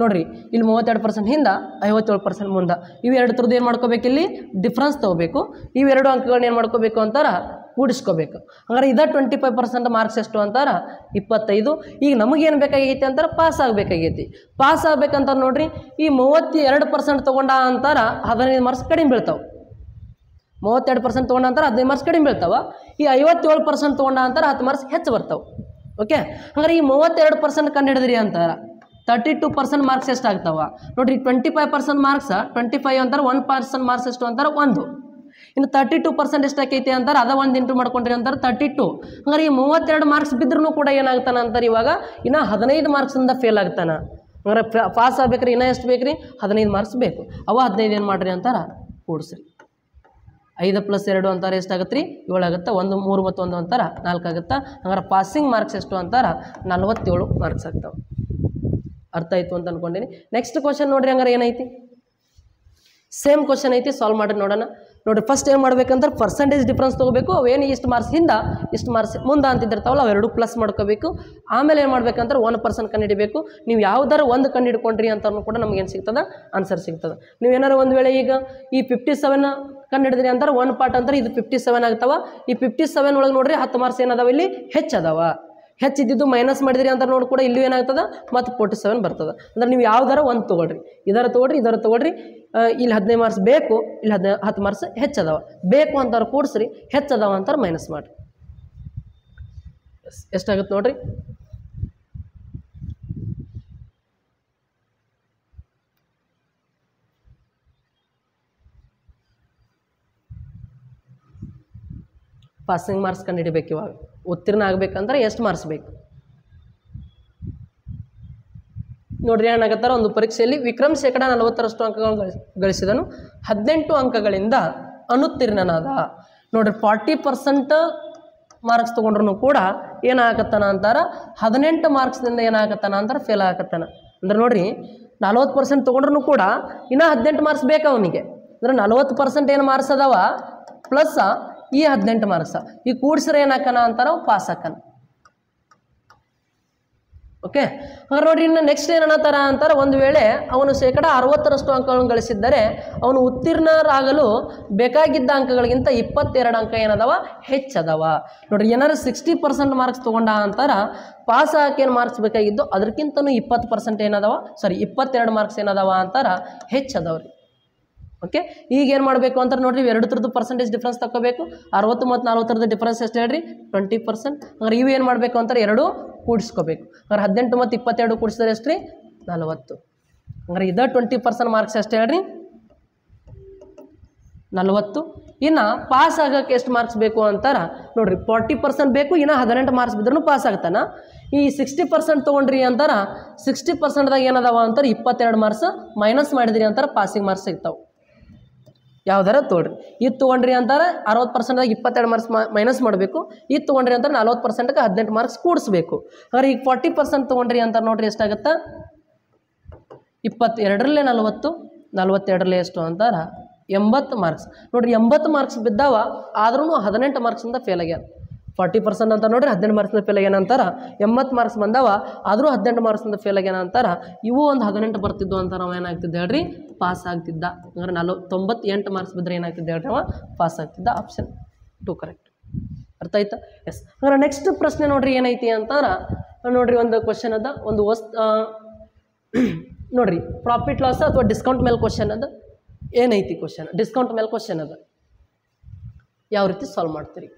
ನೋಡ್ರಿ ಇಲ್ಲಿ 32% ಹಿಂದೆ 57% ಮುಂದೆ, ಇವೆರಡು ಥರದ್ದು ಏನು ಮಾಡ್ಕೋಬೇಕು, ಇಲ್ಲಿ ಡಿಫ್ರೆನ್ಸ್ ತೊಗೋಬೇಕು. ಇವೆರಡು ಅಂಕಗಳನ್ನ ಏನು ಮಾಡ್ಕೋಬೇಕು ಅಂತಾರ ಕೂಡಿಸ್ಕೋಬೇಕು. ಹಂಗಾರೆ ಇದ 25% ಮಾರ್ಕ್ಸ್ ಎಷ್ಟು ಅಂತಾರ 25. ಈಗ ನಮಗೇನು ಬೇಕಾಗೈತಿ ಅಂತಾರೆ ಪಾಸ್ ಆಗಬೇಕಾಗೈತಿ. ಪಾಸ್ ಆಗ್ಬೇಕಂತ ನೋಡ್ರಿ ಈ 32% ತೊಗೊಂಡ ಅಂತಾರ 15 ಮಾರ್ಕ್ಸ್ ಕಡಿಮೆ ಬೀಳ್ತಾವೆ. 32% ತೊಗೊಂಡ ಅಂತಾರೆ 15 ಮಾರ್ಕ್ಸ್ ಕಡಿಮೆ ಬೀಳ್ತಾವ. ಈ 57% ತೊಗೊಂಡ ಅಂತಾರೆ 10 ಮಾರ್ಕ್ಸ್ ಹೆಚ್ಚು ಬರ್ತಾವೆ. ಓಕೆ ಹಂಗಾರೆ ಈ 32% ಕಂಡು ಹಿಡಿದ್ರಿ ಅಂತಾರ. 32% ಮಾರ್ಕ್ಸ್ ಎಷ್ಟಾಗ್ತಾವ ನೋಡಿರಿ. 25% ಮಾರ್ಕ್ಸ್ 25 ಅಂತಾರೆ, 1% ಮಾರ್ಕ್ಸ್ ಎಷ್ಟು ಅಂತಾರೆ 1. ಇನ್ನು 32% ಎಷ್ಟಾಕೈತಿ ಅಂತಾರೆ, ಅದ 1 ಇಂಟು ಮಾಡ್ಕೊಂಡ್ರಿ ಅಂತಾರೆ 32. ಹಂಗಾರೆ ಈ 32 ಮಾರ್ಕ್ಸ್ ಬಿದ್ರೂ ಕೂಡ ಏನಾಗ್ತಾನೆ ಅಂತಾರೆ ಇವಾಗ ಇನ್ನು 15 ಮಾರ್ಕ್ಸಿಂದ ಫೇಲ್ ಆಗ್ತಾನೆ. ಹಂಗಾರೆ ಪಾಸ್ ಆಗ್ಬೇಕ್ರಿ ಇನ್ನೂ ಎಷ್ಟು ಬೇಕ್ರಿ 15 ಮಾರ್ಕ್ಸ್ ಬೇಕು. ಅವ 15 ಏನು ಮಾಡಿರಿ ಅಂತಾರೆ ಕೂಡಿಸ್ರಿ. 5 + 2 ಅಂತಾರೆ ಎಷ್ಟಾಗತ್ತೆ ರೀ 7 ಆಗುತ್ತೆ. 1 3 ಮತ್ತು 1 ಅಂತಾರೆ 4 ಆಗುತ್ತೆ. ಹಂಗಾರೆ ಪಾಸಿಂಗ್ ಮಾರ್ಕ್ಸ್ ಎಷ್ಟು ಅಂತಾರೆ 47 ಮಾರ್ಕ್ಸ್ ಆಗ್ತಾವೆ. ಅರ್ಥ ಆಯಿತು ಅಂತ ಅಂದ್ಕೊಂಡಿನಿ. ನೆಕ್ಸ್ಟ್ ಕ್ವಶನ್ ನೋಡಿರಿ. ಹಂಗಾರೆ ಏನೈತಿ ಸೇಮ್ ಕ್ವಶನ್ ಐತಿ, ಸಾಲ್ವ್ ಮಾಡಿ ನೋಡೋಣ. ನೋಡಿರಿ ಫಸ್ಟ್ ಏನು ಮಾಡ್ಬೇಕಂದ್ರೆ ಪರ್ಸೆಂಟೇಜ್ ಡಿಫ್ರೆನ್ಸ್ ತೊಗೋಬೇಕು. ಅವೇನು ಇಷ್ಟು ಮಾರ್ಕ್ಸ್ ಹಿಂದ ಇಷ್ಟು ಮಾರ್ಕ್ಸ್ ಮುಂದೆ ಅಂತಿದ್ದಿರ್ತಾವಲ್ಲ ಅವೆರಡು ಪ್ಲಸ್ ಮಾಡ್ಕೋಬೇಕು. ಆಮೇಲೆ ಏನು ಮಾಡ್ಬೇಕಂದ್ರೆ 1% ಕಂಡುಹಿಡಿಬೇಕು. ನೀವು ಯಾವ್ದಾರು ಒಂದು ಕಂಡುಹಿಡ್ಕೊಂಡ್ರಿ ಅಂತಲೂ ಕೂಡ ನಮಗೇನು ಸಿಗ್ತದೆ ಆನ್ಸರ್ ಸಿಗ್ತದೆ. ನೀವು ಏನಾರು ಒಂದು ವೇಳೆ ಈಗ ಈ 57 ಕಂಡುಹಿಡಿದ್ರಿ ಅಂತಾರೆ 1 ಪಾರ್ಟ್ ಅಂತಾರೆ ಇದು 57 ಆಗ್ತಾವ. ಈ 57 ಒಳಗೆ ನೋಡ್ರಿ 10 ಮಾರ್ಕ್ಸ್ ಏನದಾವ ಇಲ್ಲಿ ಹೆಚ್ಚದವ. ಹೆಚ್ಚಿದ್ದು ಮೈನಸ್ ಮಾಡಿದ್ರಿ ಅಂತ ನೋಡಿ ಕೂಡ ಇಲ್ಲಿ ಏನಾಗ್ತದೆ ಮತ್ತು 47 ಬರ್ತದೆ. ಅಂದ್ರೆ ನೀವು ಯಾವ್ದಾರ ಒಂದು ತೊಗೊಳ್ರಿ, ಇದರ ತೊಗೊಳ್ರಿ ಇದರ ತೊಗೊಳ್ರಿ. ಇಲ್ಲಿ 15 ಮಾರ್ಕ್ಸ್ ಬೇಕು, ಇಲ್ಲಿ 10 ಮಾರ್ಕ್ಸ್ ಹೆಚ್ಚದವ. ಬೇಕು ಅಂತಾರೆ ಕೂಡಿಸ್ರಿ, ಹೆಚ್ಚದವ ಅಂತಾರೆ ಮೈನಸ್ ಮಾಡಿರಿ. ಎಷ್ಟಾಗುತ್ತೆ ನೋಡ್ರಿ. ಪಾಸಿಂಗ್ ಮಾರ್ಕ್ಸ್ ಕಂಡುಹಿಡಿಬೇಕು. ಇವಾಗ ಉತ್ತೀರ್ಣ ಆಗಬೇಕಂದ್ರೆ ಎಷ್ಟು ಮಾರ್ಕ್ಸ್ ಬೇಕು ನೋಡ್ರಿ. ಏನಾಗತ್ತಾರ ಒಂದು ಪರೀಕ್ಷೆಯಲ್ಲಿ ವಿಕ್ರಮ್ 40% ಅಂಕಗಳನ್ನು ಗಳಿಸಿದನು, 18 ಅಂಕಗಳಿಂದ ಅನುತ್ತೀರ್ಣನಾದ. ನೋಡ್ರಿ 40% ಮಾರ್ಕ್ಸ್ ತೊಗೊಂಡ್ರು ಕೂಡ ಏನಾಗತ್ತಾನ ಅಂತಾರೆ 18 ಮಾರ್ಕ್ಸ್ನಿಂದ ಏನಾಗತ್ತಾನ ಅಂತಾರೆ ಫೇಲ್ ಆಗತ್ತಾನ. ಅಂದ್ರೆ ನೋಡ್ರಿ 40% ತೊಗೊಂಡ್ರು ಕೂಡ ಇನ್ನೂ 18 ಮಾರ್ಕ್ಸ್ ಬೇಕು ಅವನಿಗೆ. ಅಂದ್ರೆ 40% ಏನು ಮಾರ್ಕ್ಸ್ ಅದಾವ ಪ್ಲಸ್ ಈ 18 ಮಾರ್ಕ್ಸ್ ಈ ಕೂಡಿಸ್ರೆ ಏನಾಕನ ಅಂತಾರ ಪಾಸ್ ಹಾಕನ. ಓಕೆ. ಹಾಗಾದ್ರೆ ನೋಡ್ರಿ ಇನ್ನು ನೆಕ್ಸ್ಟ್ ಏನನ್ನತ್ತಾರ ಅಂತಾರೆ ಒಂದು ವೇಳೆ ಅವನು 60% ಅಂಕಗಳನ್ನು ಗಳಿಸಿದ್ದರೆ ಅವನು ಉತ್ತೀರ್ಣರಾಗಲು ಬೇಕಾಗಿದ್ದ ಅಂಕಗಳಿಗಿಂತ 22 ಅಂಕ ಏನದವ ಹೆಚ್ಚದವ. ನೋಡ್ರಿ ಏನಾರು 60% ಮಾರ್ಕ್ಸ್ ತೊಗೊಂಡ ಅಂತಾರ ಪಾಸ್ ಹಾಕಿ ಏನು ಮಾರ್ಕ್ಸ್ ಬೇಕಾಗಿದ್ದು ಅದಕ್ಕಿಂತನೂ 20% ಏನದವ 22 ಮಾರ್ಕ್ಸ್ ಏನದವ ಅಂತಾರ ಹೆಚ್ಚದವ್ರಿ. ಓಕೆ. ಈಗ ಏನು ಮಾಡಬೇಕು ಅಂತಾರೆ ನೋಡ್ರಿ ಎರಡು ಥರದ್ದು ಪರ್ಸೆಂಟೇಜ್ ಡಿಫ್ರೆನ್ಸ್ ತಗೋಬೇಕು. 60 ಮತ್ತು 40 ಡಿಫ್ರೆನ್ಸ್ ಎಷ್ಟು ಹೇಳ್ರಿ 20%. ಹಂಗಾರೆ ಇವು ಏನು ಮಾಡಬೇಕು ಅಂತಾರೆ ಎರಡು ಕೂಡಿಸ್ಕೋಬೇಕು. ಹಂಗಾರೆ 18 ಮತ್ತು 22 ಕೂಡಿಸಿದ್ರೆ ಎಷ್ಟು ರೀ 40. ಹಂಗಾರೆ ಇದು 20% ಮಾರ್ಕ್ಸ್ ಎಷ್ಟು ಹೇಳ್ರಿ 40. ಇನ್ನು ಪಾಸ್ ಆಗೋಕ್ಕೆ ಎಷ್ಟು ಮಾರ್ಕ್ಸ್ ಬೇಕು ಅಂತಾರ ನೋಡ್ರಿ 40% ಬೇಕು. ಇನ್ನು 18 ಮಾರ್ಕ್ಸ್ ಬಿದ್ರೂ ಪಾಸ್ ಆಗ್ತಾನ. ಈ 60% ತೊಗೊಂಡ್ರಿ ಅಂತಾರ 60%ದಾಗ ಏನದಾವ ಅಂತಾರೆ 22 ಮಾರ್ಕ್ಸ್ ಮೈನಸ್ ಮಾಡಿದ್ರಿ ಅಂತಾರೆ ಪಾಸಿಂಗ್ ಮಾರ್ಕ್ಸ್ ಸಿಗ್ತಾವೆ. ಯಾವ್ದಾರ ತೊಗೊಳ್ರಿ. ಇದು ತೊಗೊಂಡ್ರಿ ಅಂತಾರೆ 60%ದಾಗ 22 ಮಾರ್ಕ್ಸ್ ಮೈನಸ್ ಮಾಡಬೇಕು. ಇದು ತೊಗೊಂಡ್ರಿ ಅಂತಾರೆ 40%ಗೆ 18 ಮಾರ್ಕ್ಸ್ ಕೂಡಿಸ್ಬೇಕು. ಹಾಗಾದ್ರೆ ಈಗ 40% ತೊಗೊಂಡ್ರಿ ಅಂತಾರೆ ನೋಡ್ರಿ ಎಷ್ಟಾಗತ್ತಾ 22ರಲ್ಲಿ 40 42ರಲ್ಲಿ ಎಷ್ಟು ಅಂತಾರೆ 80 ಮಾರ್ಕ್ಸ್. ನೋಡ್ರಿ 80 ಮಾರ್ಕ್ಸ್ ಬಿದ್ದಾವ ಆದ್ರೂ 18 ಮಾರ್ಕ್ಸಿಂದ ಫೇಲ್ ಆಗ್ಯಾನ. 40% ಅಂತ ನೋಡ್ರಿ 18 ಮಾರ್ಕ್ಸಿಂದ ಫೇಲ್ ಆಗ್ಯಾನ ಅಂತಾರ. 80 ಮಾರ್ಕ್ಸ್ ಬಂದಾವ ಆದರೂ 18 ಮಾರ್ಕ್ಸಿಂದ ಫೇಲ್ ಆಗ್ಯಾನ ಅಂತಾರ. ಇವು ಒಂದು 18 ಬರ್ತಿದ್ದು ಅಂತ ನಾವು ಏನಾಗ್ತಿದ್ದೆ ಹೇಳ್ರಿ ಪಾಸ್ ಆಗ್ತಿದ್ದ. ಹಂಗಾರೆ 98 ಮಾರ್ಕ್ಸ್ ಬಿದ್ದರೆ ಏನಾಗ್ತಿದ್ದೆ ಹೇಳ್ರಿ ಅವ ಪಾಸ್ ಆಗ್ತಿದ್ದ. Option 2 correct. ಅರ್ಥ ಆಯ್ತಾ? ಎಸ್. ಹಂಗಾರೆ ನೆಕ್ಸ್ಟ್ ಪ್ರಶ್ನೆ ನೋಡ್ರಿ ಏನೈತಿ ಅಂತಾರ ನೋಡ್ರಿ ಒಂದು ಕ್ವಶನ್ ಅದ ಒಂದು ನೋಡ್ರಿ ಪ್ರಾಫಿಟ್ ಲಾಸ್ ಅಥವಾ ಡಿಸ್ಕೌಂಟ್ ಮೇಲೆ ಕ್ವಶನ್ ಅದ. ಏನೈತಿ ಕ್ವಶನ್ ಡಿಸ್ಕೌಂಟ್ ಮೇಲೆ ಕ್ವಶನ್ ಅದ. ಯಾವ ರೀತಿ ಸಾಲ್ವ್ ಮಾಡ್ತೀರಿ?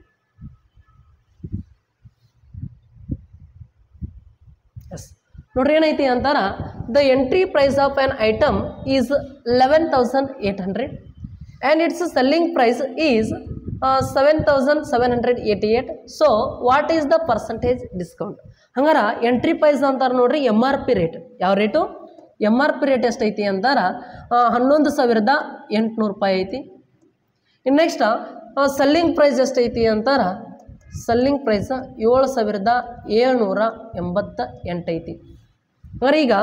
ಎಸ್. ನೋಡ್ರಿ ಏನೈತಿ ಅಂತಾರ the entry price of an item is 11,800 and its selling price is 7,788. So what is the percentage discount? ಹಂಗಾರ ಎಂಟ್ರಿ ಪ್ರೈಸ್ ಅಂತಾರೆ ನೋಡ್ರಿ MRP ರೇಟ್. ಯಾವ ರೇಟು? MRP ರೇಟ್ ಎಷ್ಟೈತಿ ಅಂತಾರ 11,800 ರೂಪಾಯಿ ಐತಿ. ಇನ್ನು ನೆಕ್ಸ್ಟ್ ಸೆಲ್ಲಿಂಗ್ ಪ್ರೈಸ್ ಎಷ್ಟೈತಿ ಅಂತಾರ ಸೆಲ್ಲಿಂಗ್ ಪ್ರೈಸ್ 7,788 ಐತಿ. ಹಂಗಾರೆ ಈಗ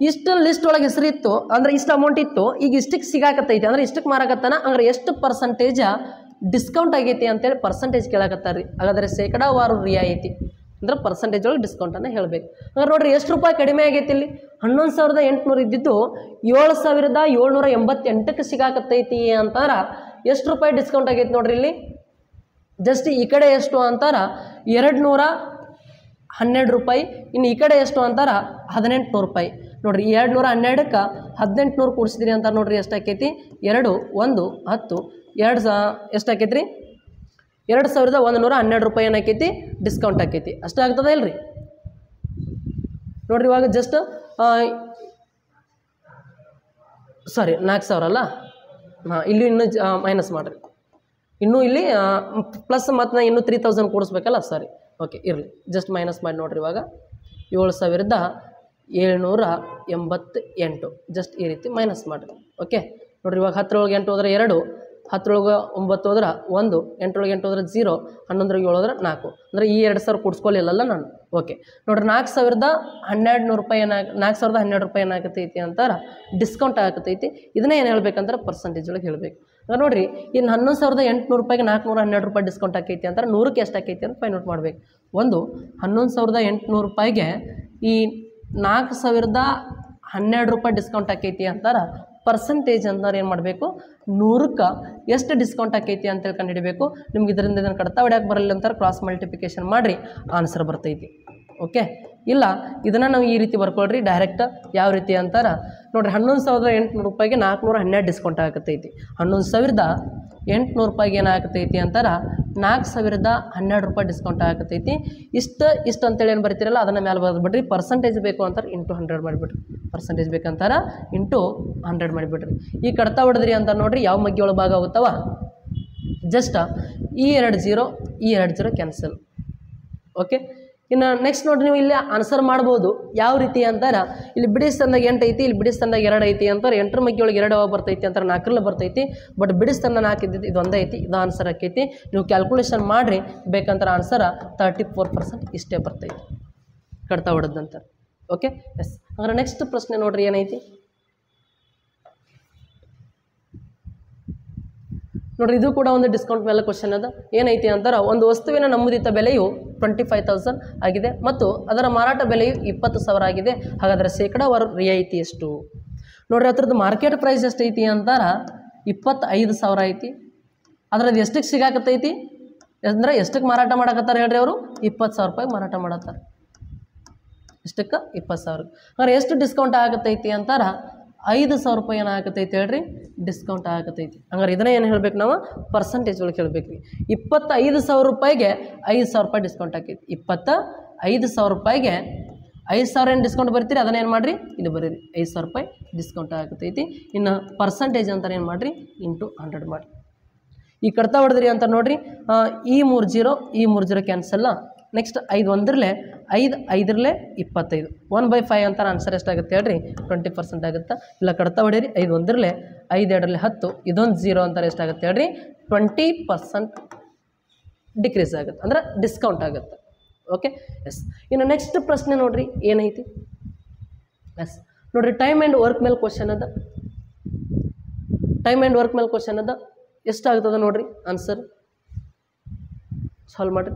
ಇಷ್ಟು ಲಿಸ್ಟ್ ಒಳಗೆ ಹೆಸರಿತ್ತು ಅಂದರೆ ಇಷ್ಟು ಅಮೌಂಟ್ ಇತ್ತು, ಈಗ ಇಷ್ಟಕ್ಕೆ ಸಿಗಾಕತ್ತೈತಿ ಅಂದ್ರೆ ಇಷ್ಟಕ್ಕೆ ಮಾರಾಕತ್ತಾನ. ಹಂಗಾರೆ ಎಷ್ಟು ಪರ್ಸೆಂಟೇಜ ಡಿಸ್ಕೌಂಟ್ ಆಗೈತಿ ಅಂತೇಳಿ ಪರ್ಸೆಂಟೇಜ್ ಕೇಳಾಕತ್ತಾರ್ರಿ. ಹಾಗಾದರೆ ಶೇಕಡಾವಾರು ರಿಯಾಯಿತಿ ಅಂದ್ರೆ ಪರ್ಸೆಂಟೇಜ್ ಒಳಗೆ ಡಿಸ್ಕೌಂಟನ್ನು ಹೇಳಬೇಕು. ಹಂಗಾರೆ ನೋಡ್ರಿ ಎಷ್ಟು ರೂಪಾಯಿ ಕಡಿಮೆ ಆಗೈತಿ ಇಲ್ಲಿ 11,800 ಇದ್ದಿದ್ದು 7,788ಕ್ಕೆ ಸಿಗಾಕತ್ತೈತಿ ಅಂತಾರ. ಎಷ್ಟು ರೂಪಾಯಿ ಡಿಸ್ಕೌಂಟ್ ಆಗೈತಿ ನೋಡ್ರಿ ಇಲ್ಲಿ ಜಸ್ಟ್ ಈ ಕಡೆ ಎಷ್ಟು ಅಂತಾರ 212 ರೂಪಾಯಿ. ಇನ್ನು ಈ ಕಡೆ ಎಷ್ಟು ಅಂತಾರ 1,800 ರೂಪಾಯಿ. ನೋಡ್ರಿ 212ಕ್ಕೆ 1,800 ಕೂಡಿಸಿದ್ರಿ ಅಂತಾರೆ ನೋಡ್ರಿ ಎಷ್ಟಾಕೈತಿ 2 1 10 2 ಎಷ್ಟಾಕೈತಿ ರೀ 2,112 ರೂಪಾಯಿ ಏನಾಕೈತಿ ಡಿಸ್ಕೌಂಟ್ ಆಕೈತಿ. ಅಷ್ಟೇ ಆಗ್ತದೆ ಇಲ್ರಿ? ನೋಡಿರಿ ಇವಾಗ ಜಸ್ಟ್ ಸಾರಿ 4000 ಅಲ್ಲ, ಹಾಂ ಇಲ್ಲಿ ಇನ್ನೂ ಮೈನಸ್ ಮಾಡಿರಿ, ಇನ್ನೂ ಇಲ್ಲಿ ಪ್ಲಸ್ ಮತ್ತು ನಾನು ಇನ್ನೂ 3000 ಕೂಡಿಸ್ಬೇಕಲ್ಲ, ಸಾರಿ ಓಕೆ ಇರಲಿ, ಜಸ್ಟ್ ಮೈನಸ್ ಮಾಡಿ ನೋಡಿರಿ. ಇವಾಗ 7788 ಜಸ್ಟ್ ಈ ರೀತಿ ಮೈನಸ್ ಮಾಡಿರಿ. ಓಕೆ ನೋಡಿರಿ, ಇವಾಗ 10 ಒಳಗೆ 8 ಹೋದ್ರೆ 2, 10 ಒಳಗೆ 9 ಹೋದ್ರೆ 1, 8 ಒಳಗೆ 8 ಹೋದ್ರೆ 0, 11 7 ಹೋದ್ರೆ 4, ಅಂದರೆ ಈ 2000 ಕೂಡಿಸ್ಕೊಳ್ಳಿಲ್ಲಲ್ಲ ನಾನು. ಓಕೆ ನೋಡಿರಿ, 4012 ರೂಪಾಯಿ 4012 ರೂಪಾಯಿ ಏನಾಗತೈತಿ ಅಂತಾರೆ ಡಿಸ್ಕೌಂಟ್ ಆಗತೈತಿ. ಇದನ್ನೇ ಏನು ಹೇಳ್ಬೇಕಂದ್ರೆ ಪರ್ಸೆಂಟೇಜ್ ಒಳಗೆ ಹೇಳಬೇಕು. ನೋಡಿರಿ, ಇನ್ನು 11800 ರೂಪಾಯಿಗೆ 412 ರೂಪಾಯಿ ಡಿಸ್ಕೌಂಟ್ ಆಕೈತಿ ಅಂತಾರೆ, 100ಕ್ಕೆ ಎಷ್ಟು ಆಕೈತಿ ಅಂತ ಫೈಂಡ್ ಔಟ್ ಮಾಡಬೇಕು. ಒಂದು 11800 ರೂಪಾಯಿಗೆ ಈ 4012 ರೂಪಾಯಿ ಡಿಸ್ಕೌಂಟ್ ಆಕೈತಿ ಅಂತಾರೆ, ಪರ್ಸೆಂಟೇಜ್ ಅಂತಾರೆ ಏನು ಮಾಡಬೇಕು, 100ಕ್ಕೆ ಎಷ್ಟು ಡಿಸ್ಕೌಂಟ್ ಆಕೈತಿ ಅಂತೇಳಿ ಕಂಡುಹಿಡಬೇಕು. ನಿಮ್ಗೆ ಇದರಿಂದ ಇದನ್ನು ಕಡ್ತಾ ಹೊಡ್ಯಾಕೆ ಬರಲಿಲ್ಲ ಅಂತಾರೆ ಕ್ರಾಸ್ ಮಲ್ಟಿಪ್ಲಿಕೇಶನ್ ಮಾಡಿರಿ, ಆನ್ಸರ್ ಬರ್ತೈತಿ. ಓಕೆ ಇಲ್ಲ ಇದನ್ನು ನಾವು ಈ ರೀತಿ ಬರ್ಕೊಳ್ರಿ ಡೈರೆಕ್ಟ್. ಯಾವ ರೀತಿ ಅಂತಾರೆ ನೋಡಿರಿ, 11800 ರೂಪಾಯಿಗೆ 412 ಡಿಸ್ಕೌಂಟ್ ಆಗತೈತಿ. 11800 ರೂಪಾಯಿಗೆ ಏನಾಗತೈತಿ ಅಂತಾರೆ 4012 ರೂಪಾಯಿ ಡಿಸ್ಕೌಂಟ್ ಆಗತೈತಿ. ಇಷ್ಟು ಅಂತೇಳಿ ಏನು ಬರ್ತೀರಲ್ಲ ಅದನ್ನು ಮೇಲೆ ಬರೆದ್ಬಿಡ್ರಿ. ಪರ್ಸೆಂಟೇಜ್ ಬೇಕು ಅಂತಾರೆ ಇಂಟು 100 ಮಾಡಿಬಿಡ್ರಿ. ಪರ್ಸೆಂಟೇಜ್ ಬೇಕಂತಾರೆ ಇಂಟು 100 ಮಾಡಿಬಿಡ್ರಿ. ಈ ಕಡ್ತಾ ಹೊಡೆದ್ರಿ ಅಂತ ನೋಡಿರಿ ಯಾವ ಮಗ್ಗಿ ಒಳಗೆ ಭಾಗ ಆಗುತ್ತವ, ಜಸ್ಟ್ ಈ 2 0 ಈ 2 0 ಕ್ಯಾನ್ಸಲ್. ಓಕೆ ಇನ್ನು ನೆಕ್ಸ್ಟ್ ನೋಡಿರಿ, ನೀವು ಇಲ್ಲಿ ಆನ್ಸರ್ ಮಾಡ್ಬೋದು. ಯಾವ ರೀತಿ ಅಂತಾರೆ, ಇಲ್ಲಿ ಬಿಡಿಸ್ ತಂದಾಗ 8 ಐತಿ, ಇಲ್ಲಿ ಬಿಡಿಸ್ ತಂದಾಗ 2 ಐತಿ ಅಂತಾರೆ. 8ರ ಮಗ್ಗಿ ಒಳಗೆ 2 ಯಾವಾಗ ಬರ್ತೈತಿ ಅಂತಾರೆ 4ರಲ್ಲಿ ಬರ್ತೈತಿ. ಬಟ್ ಬಿಡಿಸ್ ತಂದ 4 ಇದ್ದಿದ್ದು ಇದು ಒಂದೇ ಐತಿ, ಇದು ಆನ್ಸರ್ ಆಕೈತಿ. ನೀವು ಕ್ಯಾಲ್ಕುಲೇಷನ್ ಮಾಡಿರಿ, ಬೇಕಂತಾರೆ ಆನ್ಸರ್ 34% ಇಷ್ಟೇ ಬರ್ತೈತಿ ಕಡ್ತಾ ಹೊಡೆದಂತಾರೆ. ಓಕೆ ಎಸ್, ಹಾಗಾದ್ರೆ ನೆಕ್ಸ್ಟ್ ಪ್ರಶ್ನೆ ನೋಡಿರಿ ಏನೈತಿ ನೋಡಿರಿ. ಇದು ಕೂಡ ಒಂದು ಡಿಸ್ಕೌಂಟ್ ಮೇಲೆ ಕ್ವಶನ್ ಅದ. ಏನೈತಿ ಅಂತಾರೆ, ಒಂದು ವಸ್ತುವಿನ ನಮೂದಿತ ಬೆಲೆಯು 25,000 ಆಗಿದೆ ಮತ್ತು ಅದರ ಮಾರಾಟ ಬೆಲೆಯು 20,000 ಆಗಿದೆ. ಹಾಗಾದರೆ ಶೇಕಡಾವಾರು ರಿಯಾಯಿತಿ ಎಷ್ಟು? ನೋಡಿರಿ, ಅದ್ರದ್ದು ಮಾರ್ಕೆಟ್ ಪ್ರೈಸ್ ಎಷ್ಟು ಐತಿ ಅಂತಾರೆ 25,000 ಐತಿ. ಅದ್ರದ್ದು ಎಷ್ಟಕ್ಕೆ ಸಿಗಾಕತ್ತೈತಿ ಅಂದರೆ ಎಷ್ಟಕ್ಕೆ ಮಾರಾಟ ಮಾಡಕತ್ತಾರೆ ಹೇಳ್ರಿ ಅವರು, 20,000 ರೂಪಾಯಿ ಮಾರಾಟ ಮಾಡತ್ತಾರೆ. ಎಷ್ಟಕ್ಕೆ 20,000. ಹಾಗಾದ್ರೆ ಎಷ್ಟು ಡಿಸ್ಕೌಂಟ್ ಆಗತೈತಿ ಅಂತಾರೆ 5,000 ರೂಪಾಯಿ ಏನಾಗತೈತಿ ಹೇಳ್ರಿ ಡಿಸ್ಕೌಂಟ್ ಆಗತೈತಿ. ಹಂಗಾರೆ ಇದನ್ನ ಏನು ಹೇಳ್ಬೇಕು ನಾವು ಪರ್ಸೆಂಟೇಜ್ ಒಳಗೆ ಹೇಳ್ಬೇಕು ರೀ. 25,000 ರೂಪಾಯಿಗೆ 5,000 ರೂಪಾಯಿ ಡಿಸ್ಕೌಂಟ್ ಆಕೈತಿ. 25,000 ರೂಪಾಯಿಗೆ 5,000 ಏನು ಡಿಸ್ಕೌಂಟ್ ಬರ್ತೀರಿ ಅದನ್ನ ಏನು ಮಾಡಿರಿ ಇಲ್ಲಿ ಬರೀರಿ, 5,000 ರೂಪಾಯಿ ಡಿಸ್ಕೌಂಟ್ ಆಗತೈತಿ. ಇನ್ನು ಪರ್ಸೆಂಟೇಜ್ ಅಂತಾರೆ ಏನು ಮಾಡಿರಿ ಇಂಟು 100 ಮಾಡಿ. ಈ ಕಡ್ತಾ ಹೊಡೆದ್ರಿ ಅಂತ ನೋಡಿರಿ, ಈ 3 0 ಈ 3 0 ಕ್ಯಾನ್ಸಲ್ಲ. ನೆಕ್ಸ್ಟ್ 5 1 5 5 25 1/5 ಅಂತಾರೆ. ಆನ್ಸರ್ ಎಷ್ಟಾಗುತ್ತೆ ಹೇಳ್ರಿ 20% ಆಗುತ್ತೆ. ಇಲ್ಲ ಕಡ್ತಾ ಹೊಡೀರಿ, 5 1 5 2 10 ಇದೊಂದು 0 ಅಂತಾರೆ ಎಷ್ಟಾಗುತ್ತೆ ಹೇಳ್ರಿ 20% ಡಿಕ್ರೀಸ್ ಆಗುತ್ತೆ, ಅಂದರೆ ಡಿಸ್ಕೌಂಟ್ ಆಗುತ್ತೆ. Okay yes. ಇನ್ನು ನೆಕ್ಸ್ಟ್ ಪ್ರಶ್ನೆ ನೋಡಿರಿ ಏನೈತಿ. ಎಸ್ ನೋಡಿರಿ, ಟೈಮ್ ಆ್ಯಂಡ್ ವರ್ಕ್ ಮೇಲೆ ಕ್ವಶನ್ ಅದ. ಟೈಮ್ ಆ್ಯಂಡ್ ವರ್ಕ್ ಮೇಲೆ ಕ್ವಶನ್ ಅದ. ಎಷ್ಟಾಗ್ತದೆ ನೋಡಿರಿ ಆನ್ಸರ್ ಸಾಲ್ವ್ ಮಾಡಿರಿ.